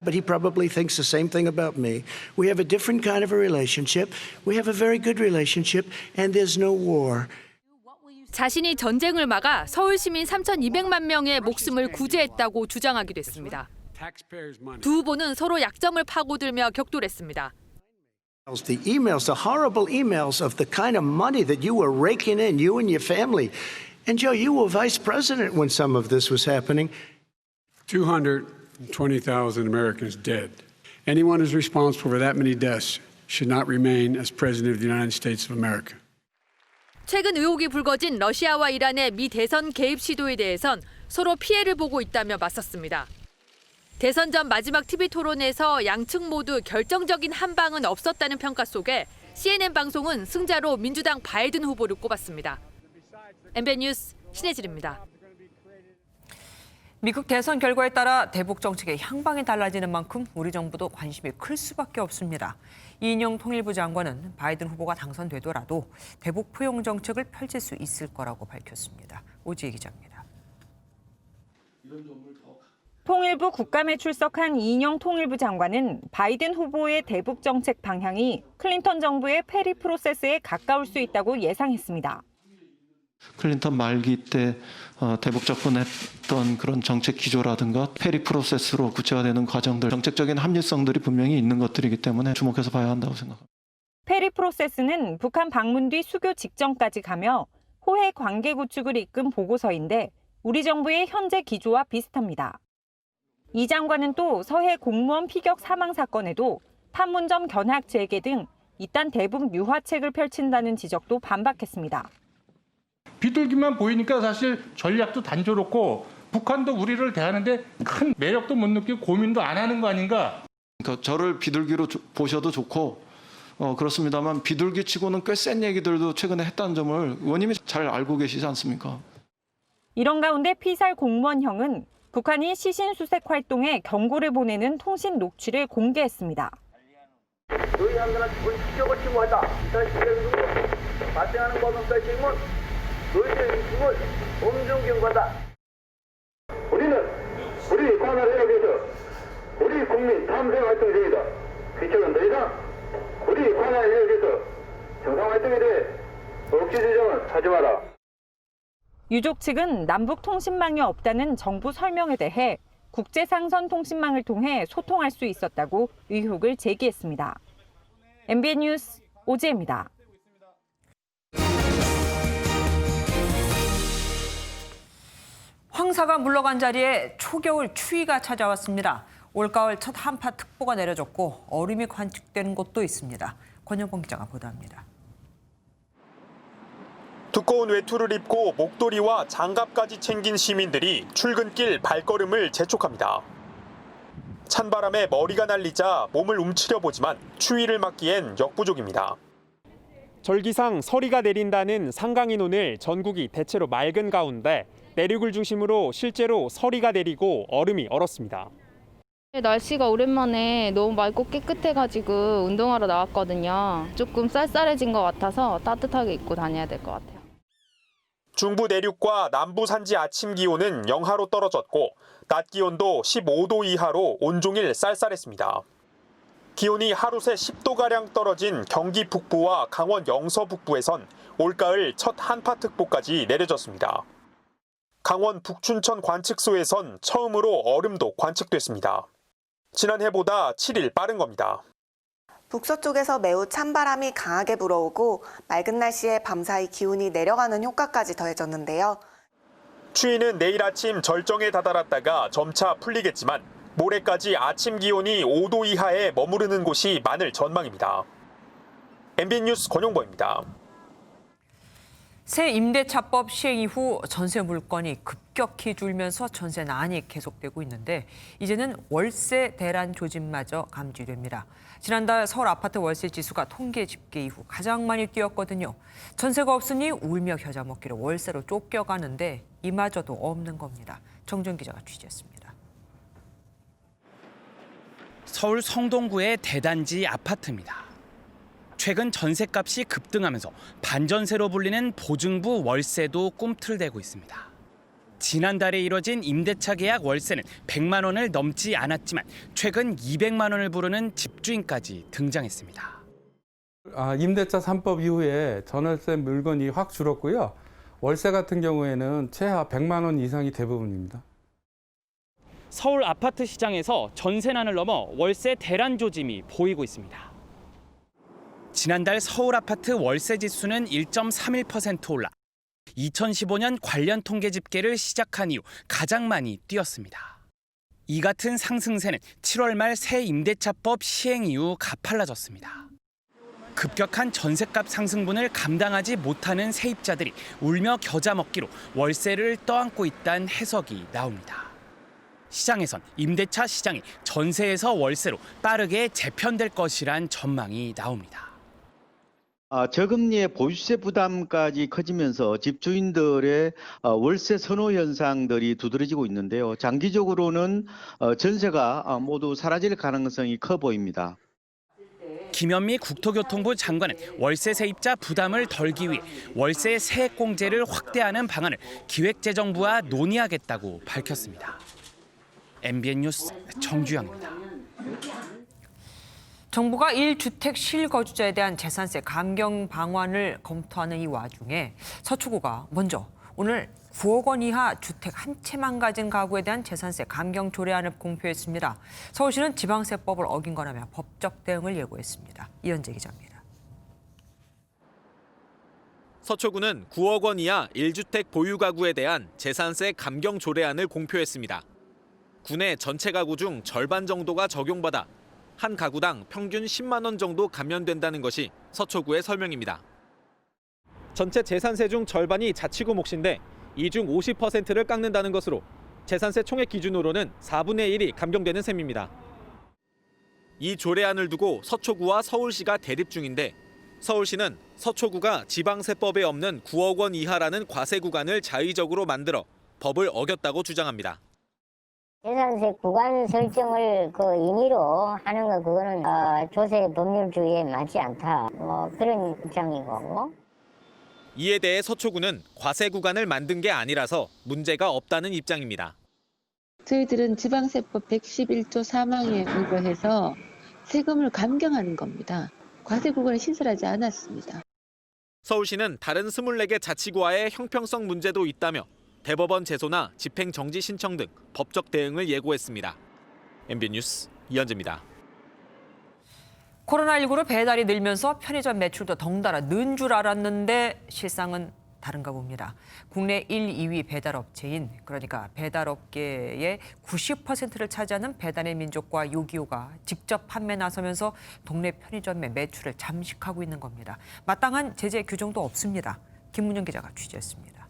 But he probably thinks the same thing about me. We have a different kind of a relationship. We have a very good relationship, and there's no war. 자신이 전쟁을 막아 서울 시민 3,200만 명의 목숨을 구제했다고 주장하기도 했습니다. 두 후보는 서로 약점을 파고들며 격돌했습니다. The emails, the horrible emails of the kind of money that you were raking in, you and your family. And Joe, you were vice president when some of this was happening. 220,000 Americans dead. Anyone who's responsible for that many deaths should not remain as president of the United States of America. 최근 의혹이 불거진 러시아와 이란의 미 대선 개입 시도에 대해선 서로 피해를 보고 있다며 맞섰습니다. 대선 전 마지막 TV 토론에서 양측 모두 결정적인 한 방은 없었다는 평가 속에 CNN 방송은 승자로 민주당 바이든 후보를 꼽았습니다. MBN 뉴스 신혜진입니다. 미국 대선 결과에 따라 대북 정책의 향방이 달라지는 만큼 우리 정부도 관심이 클 수밖에 없습니다. 이인영 통일부 장관은 바이든 후보가 당선되더라도 대북 포용 정책을 펼칠 수 있을 거라고 밝혔습니다. 오지혜 기자입니다. 통일부 국감에 출석한 이인영 통일부 장관은 바이든 후보의 대북 정책 방향이 클린턴 정부의 페리 프로세스에 가까울 수 있다고 예상했습니다. 클린턴 말기 때 대북 접근했던 그런 정책 기조라든가 페리 프로세스로 구체화되는 과정들, 정책적인 합리성들이 분명히 있는 것들이기 때문에 주목해서 봐야 한다고 생각합니다. 페리 프로세스는 북한 방문 뒤 수교 직전까지 가며 호혜 관계 구축을 이끈 보고서인데 우리 정부의 현재 기조와 비슷합니다. 이 장관은 또 서해 공무원 피격 사망 사건에도 판문점 견학 재개 등 이딴 대북 유화책을 펼친다는 지적도 반박했습니다. 비둘기만 보이니까 사실 전략도 단조롭고 북한도 우리를 대하는데 큰 매력도 못 느끼고 고민도 안 하는 거 아닌가? 그러니까 저를 비둘기로 보셔도 좋고 그렇습니다만 비둘기 치고는 꽤 센 얘기들도 최근에 했다는 점을 의원님이 잘 알고 계시지 않습니까? 이런 가운데 피살 공무원형은 북한이 시신 수색 활동에 경고를 보내는 통신 녹취를 공개했습니다. 너희 한나라 기본 추격을 침모한다. 이탈 시대의 중으로 발생하는 범죄의 책임은 너희들의 죽음을 엄중 경고한다. 우리는 우리 관할 해역에서 우리 국민 탐색 활동 중이다. 귀척은 더 이상 우리 관할 해역에서 정상 활동에 대해 억지 조정은 하지 마라. 유족 측은 남북 통신망이 없다는 정부 설명에 대해 국제상선 통신망을 통해 소통할 수 있었다고 의혹을 제기했습니다. MBN 뉴스 오지혜입니다. 황사가 물러간 자리에 초겨울 추위가 찾아왔습니다. 올가을 첫 한파특보가 내려졌고 얼음이 관측되는 곳도 있습니다. 권영범 기자가 보도합니다. 두꺼운 외투를 입고 목도리와 장갑까지 챙긴 시민들이 출근길 발걸음을 재촉합니다. 찬바람에 머리가 날리자 몸을 움츠려 보지만 추위를 막기엔 역부족입니다. 절기상 서리가 내린다는 상강인 오늘 전국이 대체로 맑은 가운데 내륙을 중심으로 실제로 서리가 내리고 얼음이 얼었습니다. 날씨가 오랜만에 너무 맑고 깨끗해가지고 운동하러 나왔거든요. 조금 쌀쌀해진 것 같아서 따뜻하게 입고 다녀야 될 것 같아요. 중부 내륙과 남부 산지 아침 기온은 영하로 떨어졌고 낮 기온도 15도 이하로 온종일 쌀쌀했습니다. 기온이 하루 새 10도가량 떨어진 경기 북부와 강원 영서 북부에선 올가을 첫 한파특보까지 내려졌습니다. 강원 북춘천 관측소에선 처음으로 얼음도 관측됐습니다. 지난해보다 7일 빠른 겁니다. 북서쪽에서 매우 찬바람이 강하게 불어오고 맑은 날씨에 밤사이 기온이 내려가는 효과까지 더해졌는데요. 추위는 내일 아침 절정에 다다랐다가 점차 풀리겠지만 모레까지 아침 기온이 5도 이하에 머무르는 곳이 많을 전망입니다. MBN 뉴스 권용보입니다. 새 임대차법 시행 이후 전세 물건이 급격히 줄면서 전세난이 계속되고 있는데 이제는 월세 대란 조짐마저 감지됩니다. 지난달 서울 아파트 월세 지수가 통계 집계 이후 가장 많이 뛰었거든요. 전세가 없으니 울며 겨자 먹기로 월세로 쫓겨가는데 이마저도 없는 겁니다. 정준 기자가 취재했습니다. 서울 성동구의 대단지 아파트입니다. 최근 전셋값이 급등하면서 반전세로 불리는 보증부 월세도 꿈틀대고 있습니다. 지난달에 이뤄진 임대차 계약 월세는 100만 원을 넘지 않았지만 최근 200만 원을 부르는 집주인까지 등장했습니다. 임대차 3법 이후에 전월세 물건이 확 줄었고요. 월세 같은 경우에는 최하 100만 원 이상이 대부분입니다. 서울 아파트 시장에서 전세난을 넘어 월세 대란 조짐이 보이고 있습니다. 지난달 서울 아파트 월세 지수는 1.31% 올라 2015년 관련 통계 집계를 시작한 이후 가장 많이 뛰었습니다. 이 같은 상승세는 7월 말 새 임대차법 시행 이후 가팔라졌습니다. 급격한 전셋값 상승분을 감당하지 못하는 세입자들이 울며 겨자 먹기로 월세를 떠안고 있다는 해석이 나옵니다. 시장에선 임대차 시장이 전세에서 월세로 빠르게 재편될 것이란 전망이 나옵니다. 저금리의 보유세 부담까지 커지면서 집주인들의 월세 선호 현상들이 두드러지고 있는데요. 장기적으로는 전세가 모두 사라질 가능성이 커 보입니다. 김현미 국토교통부 장관은 월세 세입자 부담을 덜기 위해 월세 세액공제를 확대하는 방안을 기획재정부와 논의하겠다고 밝혔습니다. MBN 뉴스 정주영입니다. 정부가 1주택 실거주자에 대한 재산세 감경 방안을 검토하는 이 와중에 서초구가 먼저 오늘 9억 원 이하 주택 한 채만 가진 가구에 대한 재산세 감경 조례안을 공표했습니다. 서울시는 지방세법을 어긴 거라며 법적 대응을 예고했습니다. 이현재 기자입니다. 서초구는 9억 원 이하 1주택 보유 가구에 대한 재산세 감경 조례안을 공표했습니다. 구내 전체 가구 중 절반 정도가 적용받아 한 가구당 평균 10만 원 정도 감면된다는 것이 서초구의 설명입니다. 전체 재산세 중 절반이 자치구 몫인데 이 중 50%를 깎는다는 것으로 재산세 총액 기준으로는 4분의 1이 감경되는 셈입니다. 이 조례안을 두고 서초구와 서울시가 대립 중인데 서울시는 서초구가 지방세법에 없는 9억 원 이하라는 과세 구간을 자의적으로 만들어 법을 어겼다고 주장합니다. 재산세 구간 설정을 임의로 하는 거 그거는 조세 법률주의에 맞지 않다. 그런 입장인 거고. 이에 대해 서초구는 과세 구간을 만든 게 아니라서 문제가 없다는 입장입니다. 저희들은 지방세법 111조 3항에 의거해서 세금을 감경하는 겁니다. 과세 구간을 신설하지 않았습니다. 서울시는 다른 24개 자치구와의 형평성 문제도 있다며 대법원 제소나 집행정지 신청 등 법적 대응을 예고했습니다. MBN 뉴스 이현재입니다. 코로나19로 배달이 늘면서 편의점 매출도 덩달아 는 줄 알았는데 실상은 다른가 봅니다. 국내 1, 2위 배달업체인 그러니까 배달업계의 90%를 차지하는 배달의 민족과 요기요가 직접 판매 나서면서 동네 편의점의 매출을 잠식하고 있는 겁니다. 마땅한 제재 규정도 없습니다. 김문영 기자가 취재했습니다.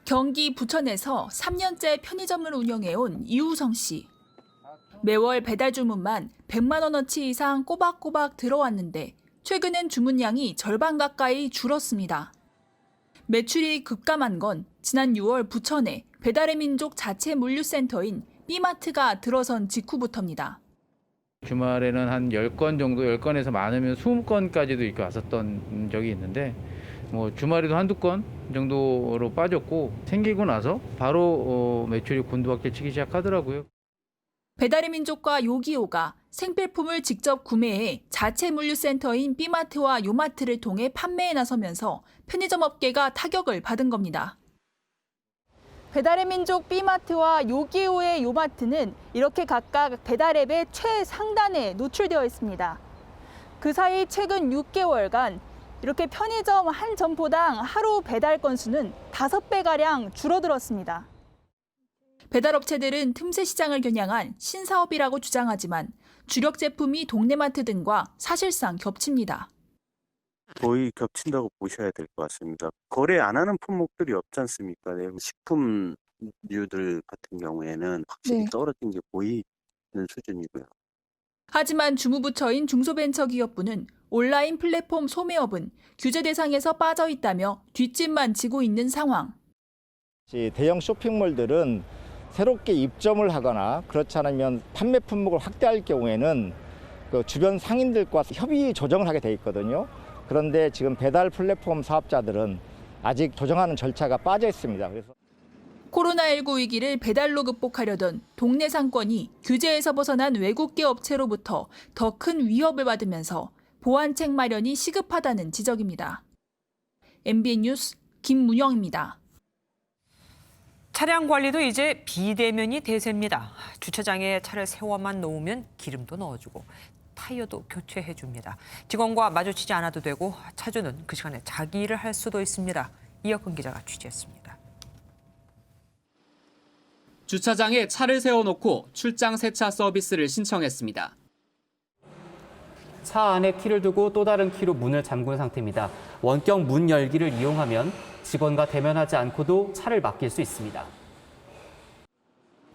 경기 부천에서 3년째 편의점을 운영해온 이우성 씨. 매월 배달 주문만 100만 원어치 이상 꼬박꼬박 들어왔는데 최근엔 주문량이 절반 가까이 줄었습니다. 매출이 급감한 건 지난 6월 부천에 배달의 민족 자체 물류센터인 B마트가 들어선 직후부터입니다. 주말에는 한 10건 정도, 10건에서 많으면 20건까지도 이렇게 왔었던 적이 있는데 주말에도 한두 건 정도로 빠졌고 생기고 나서 바로 매출이 곤두박질 치기 시작하더라고요. 배달의 민족과 요기요가 생필품을 직접 구매해 자체 물류센터인 B마트와 요마트를 통해 판매에 나서면서 편의점 업계가 타격을 받은 겁니다. 배달의 민족 B마트와 요기요의 요마트는 이렇게 각각 배달앱의 최상단에 노출되어 있습니다. 그 사이 최근 6개월간 이렇게 편의점 한 점포당 하루 배달 건수는 5배가량 줄어들었습니다. 배달업체들은 틈새 시장을 겨냥한 신사업이라고 주장하지만 주력 제품이 동네마트 등과 사실상 겹칩니다. 거의 겹친다고 보셔야 될 것 같습니다. 거래 안 하는 품목들이 없지 않습니까? 식품류들 같은 경우에는 확실히 떨어진 게 보이는 수준이고요. 하지만 주무부처인 중소벤처기업부는 온라인 플랫폼 소매업은 규제 대상에서 빠져 있다며 뒷짐만 지고 있는 상황. 대형 쇼핑몰들은 새롭게 입점을 하거나 그렇지 않으면 판매 품목을 확대할 경우에는 그 주변 상인들과 협의 조정을 하게 돼 있거든요. 그런데 지금 배달 플랫폼 사업자들은 아직 조정하는 절차가 빠져 있습니다. 그래서 코로나19 위기를 배달로 극복하려던 동네 상권이 규제에서 벗어난 외국계 업체로부터 더 큰 위협을 받으면서 보완책 마련이 시급하다는 지적입니다. MBN 뉴스 김문영입니다. 차량 관리도 이제 비대면이 대세입니다. 주차장에 차를 세워만 놓으면 기름도 넣어주고 타이어도 교체해줍니다. 직원과 마주치지 않아도 되고 차주는 그 시간에 자기 일을 할 수도 있습니다. 이혁근 기자가 취재했습니다. 주차장에 차를 세워놓고 출장 세차 서비스를 신청했습니다. 차 안에 키를 두고 또 다른 키로 문을 잠근 상태입니다. 원격 문 열기를 이용하면 직원과 대면하지 않고도 차를 맡길 수 있습니다.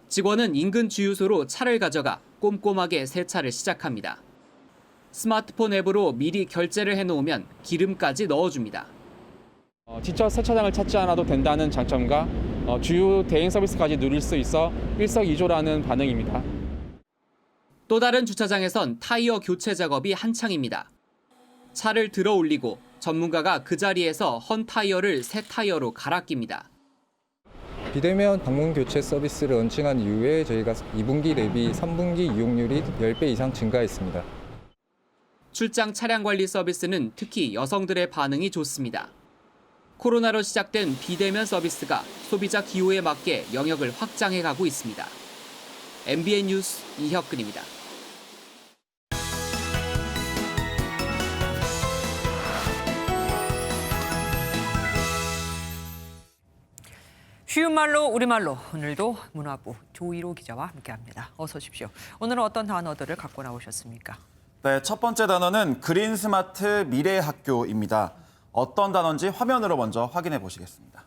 직원은 인근 주유소로 차를 가져가 꼼꼼하게 세차를 시작합니다. 스마트폰 앱으로 미리 결제를 해놓으면 기름까지 넣어줍니다. 직접 세차장을 찾지 않아도 된다는 장점과 주유 대행 서비스까지 누릴 수 있어 일석이조라는 반응입니다. 또 다른 주차장에선 타이어 교체 작업이 한창입니다. 차를 들어 올리고 전문가가 그 자리에서 헌 타이어를 새 타이어로 갈아 낍니다. 비대면 방문 교체 서비스를 런칭한 이후에 저희가 2분기 대비 3분기 이용률이 10배 이상 증가했습니다. 출장 차량 관리 서비스는 특히 여성들의 반응이 좋습니다. 코로나로 시작된 비대면 서비스가 소비자 기호에 맞게 영역을 확장해 가고 있습니다. MBN 뉴스 이혁근입니다. 쉬운 말로 우리말로 오늘도 문화부 조희로 기자와 함께합니다. 어서 오십시오. 오늘은 어떤 단어들을 갖고 나오셨습니까? 네, 첫 번째 단어는 그린 스마트 미래 학교입니다. 어떤 단어인지 화면으로 먼저 확인해 보시겠습니다.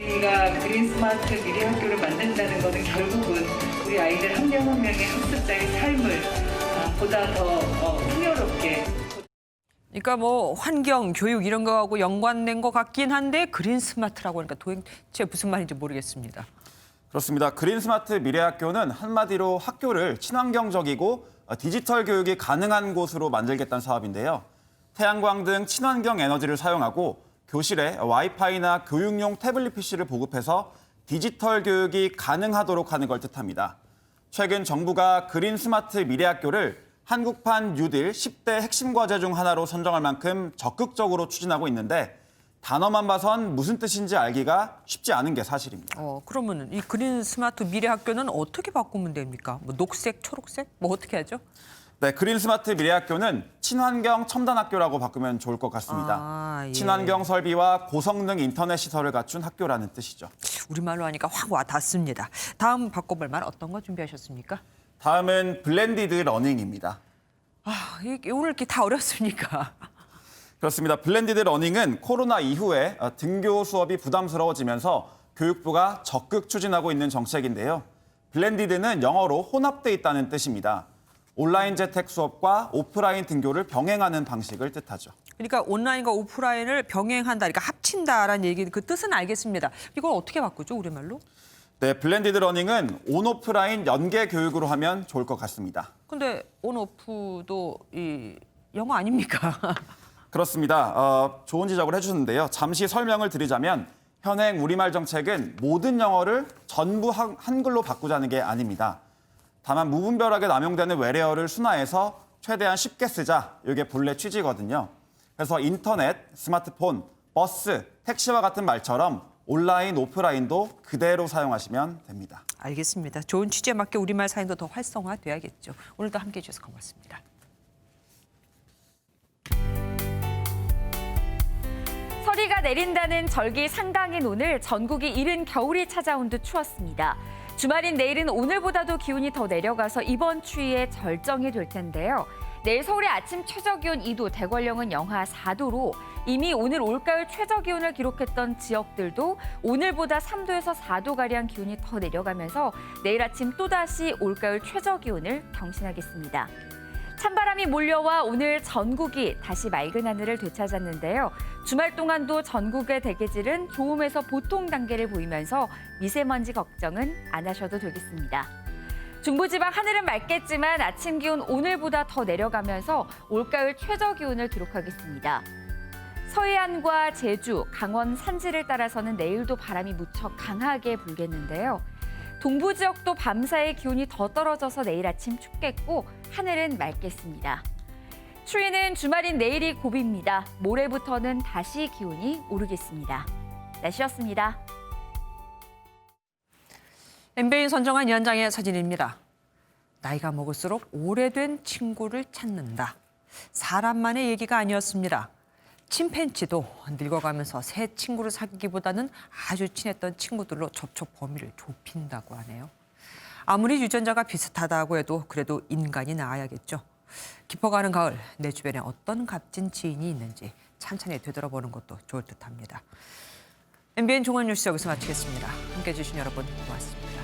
우리가 그린 스마트 미래 학교를 만든다는 것은 결국은 우리 아이들 한 명 한 명의 학습자의 삶을 보다 더 풍요롭게. 그러니까 뭐 환경, 교육 이런 거하고 연관된 것 같긴 한데 그린 스마트라고 하니까 도대체 무슨 말인지 모르겠습니다. 그렇습니다. 그린 스마트 미래 학교는 한마디로 학교를 친환경적이고 디지털 교육이 가능한 곳으로 만들겠다는 사업인데요. 태양광 등 친환경 에너지를 사용하고 교실에 와이파이나 교육용 태블릿 PC를 보급해서 디지털 교육이 가능하도록 하는 걸 뜻합니다. 최근 정부가 그린 스마트 미래 학교를 한국판 뉴딜 10대 핵심 과제 중 하나로 선정할 만큼 적극적으로 추진하고 있는데 단어만 봐선 무슨 뜻인지 알기가 쉽지 않은 게 사실입니다. 그러면 이 그린 스마트 미래 학교는 어떻게 바꾸면 됩니까? 뭐 녹색, 초록색? 뭐 어떻게 하죠? 네, 그린 스마트 미래 학교는 친환경 첨단 학교라고 바꾸면 좋을 것 같습니다. 예. 친환경 설비와 고성능 인터넷 시설을 갖춘 학교라는 뜻이죠. 우리말로 하니까 확 와닿습니다. 다음 바꿔볼 말 어떤 거 준비하셨습니까? 다음은 블렌디드 러닝입니다. 오늘 이렇게 다 어렵습니까? 그렇습니다. 블렌디드 러닝은 코로나 이후에 등교 수업이 부담스러워지면서 교육부가 적극 추진하고 있는 정책인데요. 블렌디드는 영어로 혼합돼 있다는 뜻입니다. 온라인 재택 수업과 오프라인 등교를 병행하는 방식을 뜻하죠. 그러니까 온라인과 오프라인을 병행한다, 그러니까 합친다라는 얘기, 그 뜻은 알겠습니다. 이걸 어떻게 바꾸죠, 우리말로? 네, 블렌디드 러닝은 온오프라인 연계 교육으로 하면 좋을 것 같습니다. 근데 온오프도 이 영어 아닙니까? 그렇습니다. 좋은 지적을 해주셨는데요. 잠시 설명을 드리자면 현행 우리말 정책은 모든 영어를 전부 한글로 바꾸자는 게 아닙니다. 다만 무분별하게 남용되는 외래어를 순화해서 최대한 쉽게 쓰자, 이게 본래 취지거든요. 그래서 인터넷, 스마트폰, 버스, 택시와 같은 말처럼 온라인, 오프라인도 그대로 사용하시면 됩니다. 알겠습니다. 좋은 취지에 맞게 우리말 사용도 더 활성화돼야겠죠. 오늘도 함께해 주셔서 고맙습니다. 서리가 내린다는 절기 상강인 오늘 전국이 이른 겨울이 찾아온 듯 추웠습니다. 주말인 내일은 오늘보다도 기온이 더 내려가서 이번 추위의 절정이 될 텐데요. 내일 서울의 아침 최저기온 2도, 대관령은 영하 4도로 이미 오늘 올가을 최저기온을 기록했던 지역들도 오늘보다 3도에서 4도가량 기온이 더 내려가면서 내일 아침 또다시 올가을 최저기온을 경신하겠습니다. 찬바람이 몰려와 오늘 전국이 다시 맑은 하늘을 되찾았는데요. 주말 동안도 전국의 대기질은 좋음에서 보통 단계를 보이면서 미세먼지 걱정은 안 하셔도 되겠습니다. 중부지방 하늘은 맑겠지만 아침 기온 오늘보다 더 내려가면서 올가을 최저기온을 기록하겠습니다. 서해안과 제주, 강원 산지를 따라서는 내일도 바람이 무척 강하게 불겠는데요. 동부 지역도 밤사이 기온이 더 떨어져서 내일 아침 춥겠고 하늘은 맑겠습니다. 추위는 주말인 내일이 고비입니다. 모레부터는 다시 기온이 오르겠습니다. 날씨였습니다. MBN 선정한 연장의 사진입니다. 나이가 먹을수록 오래된 친구를 찾는다. 사람만의 얘기가 아니었습니다. 침팬지도 늙어가면서 새 친구를 사귀기보다는 아주 친했던 친구들로 접촉 범위를 좁힌다고 하네요. 아무리 유전자가 비슷하다고 해도 그래도 인간이 나아야겠죠. 깊어가는 가을, 내 주변에 어떤 값진 지인이 있는지 찬찬히 되돌아보는 것도 좋을 듯합니다. MBN 종합뉴스 여기서 마치겠습니다. 함께해 주신 여러분 고맙습니다.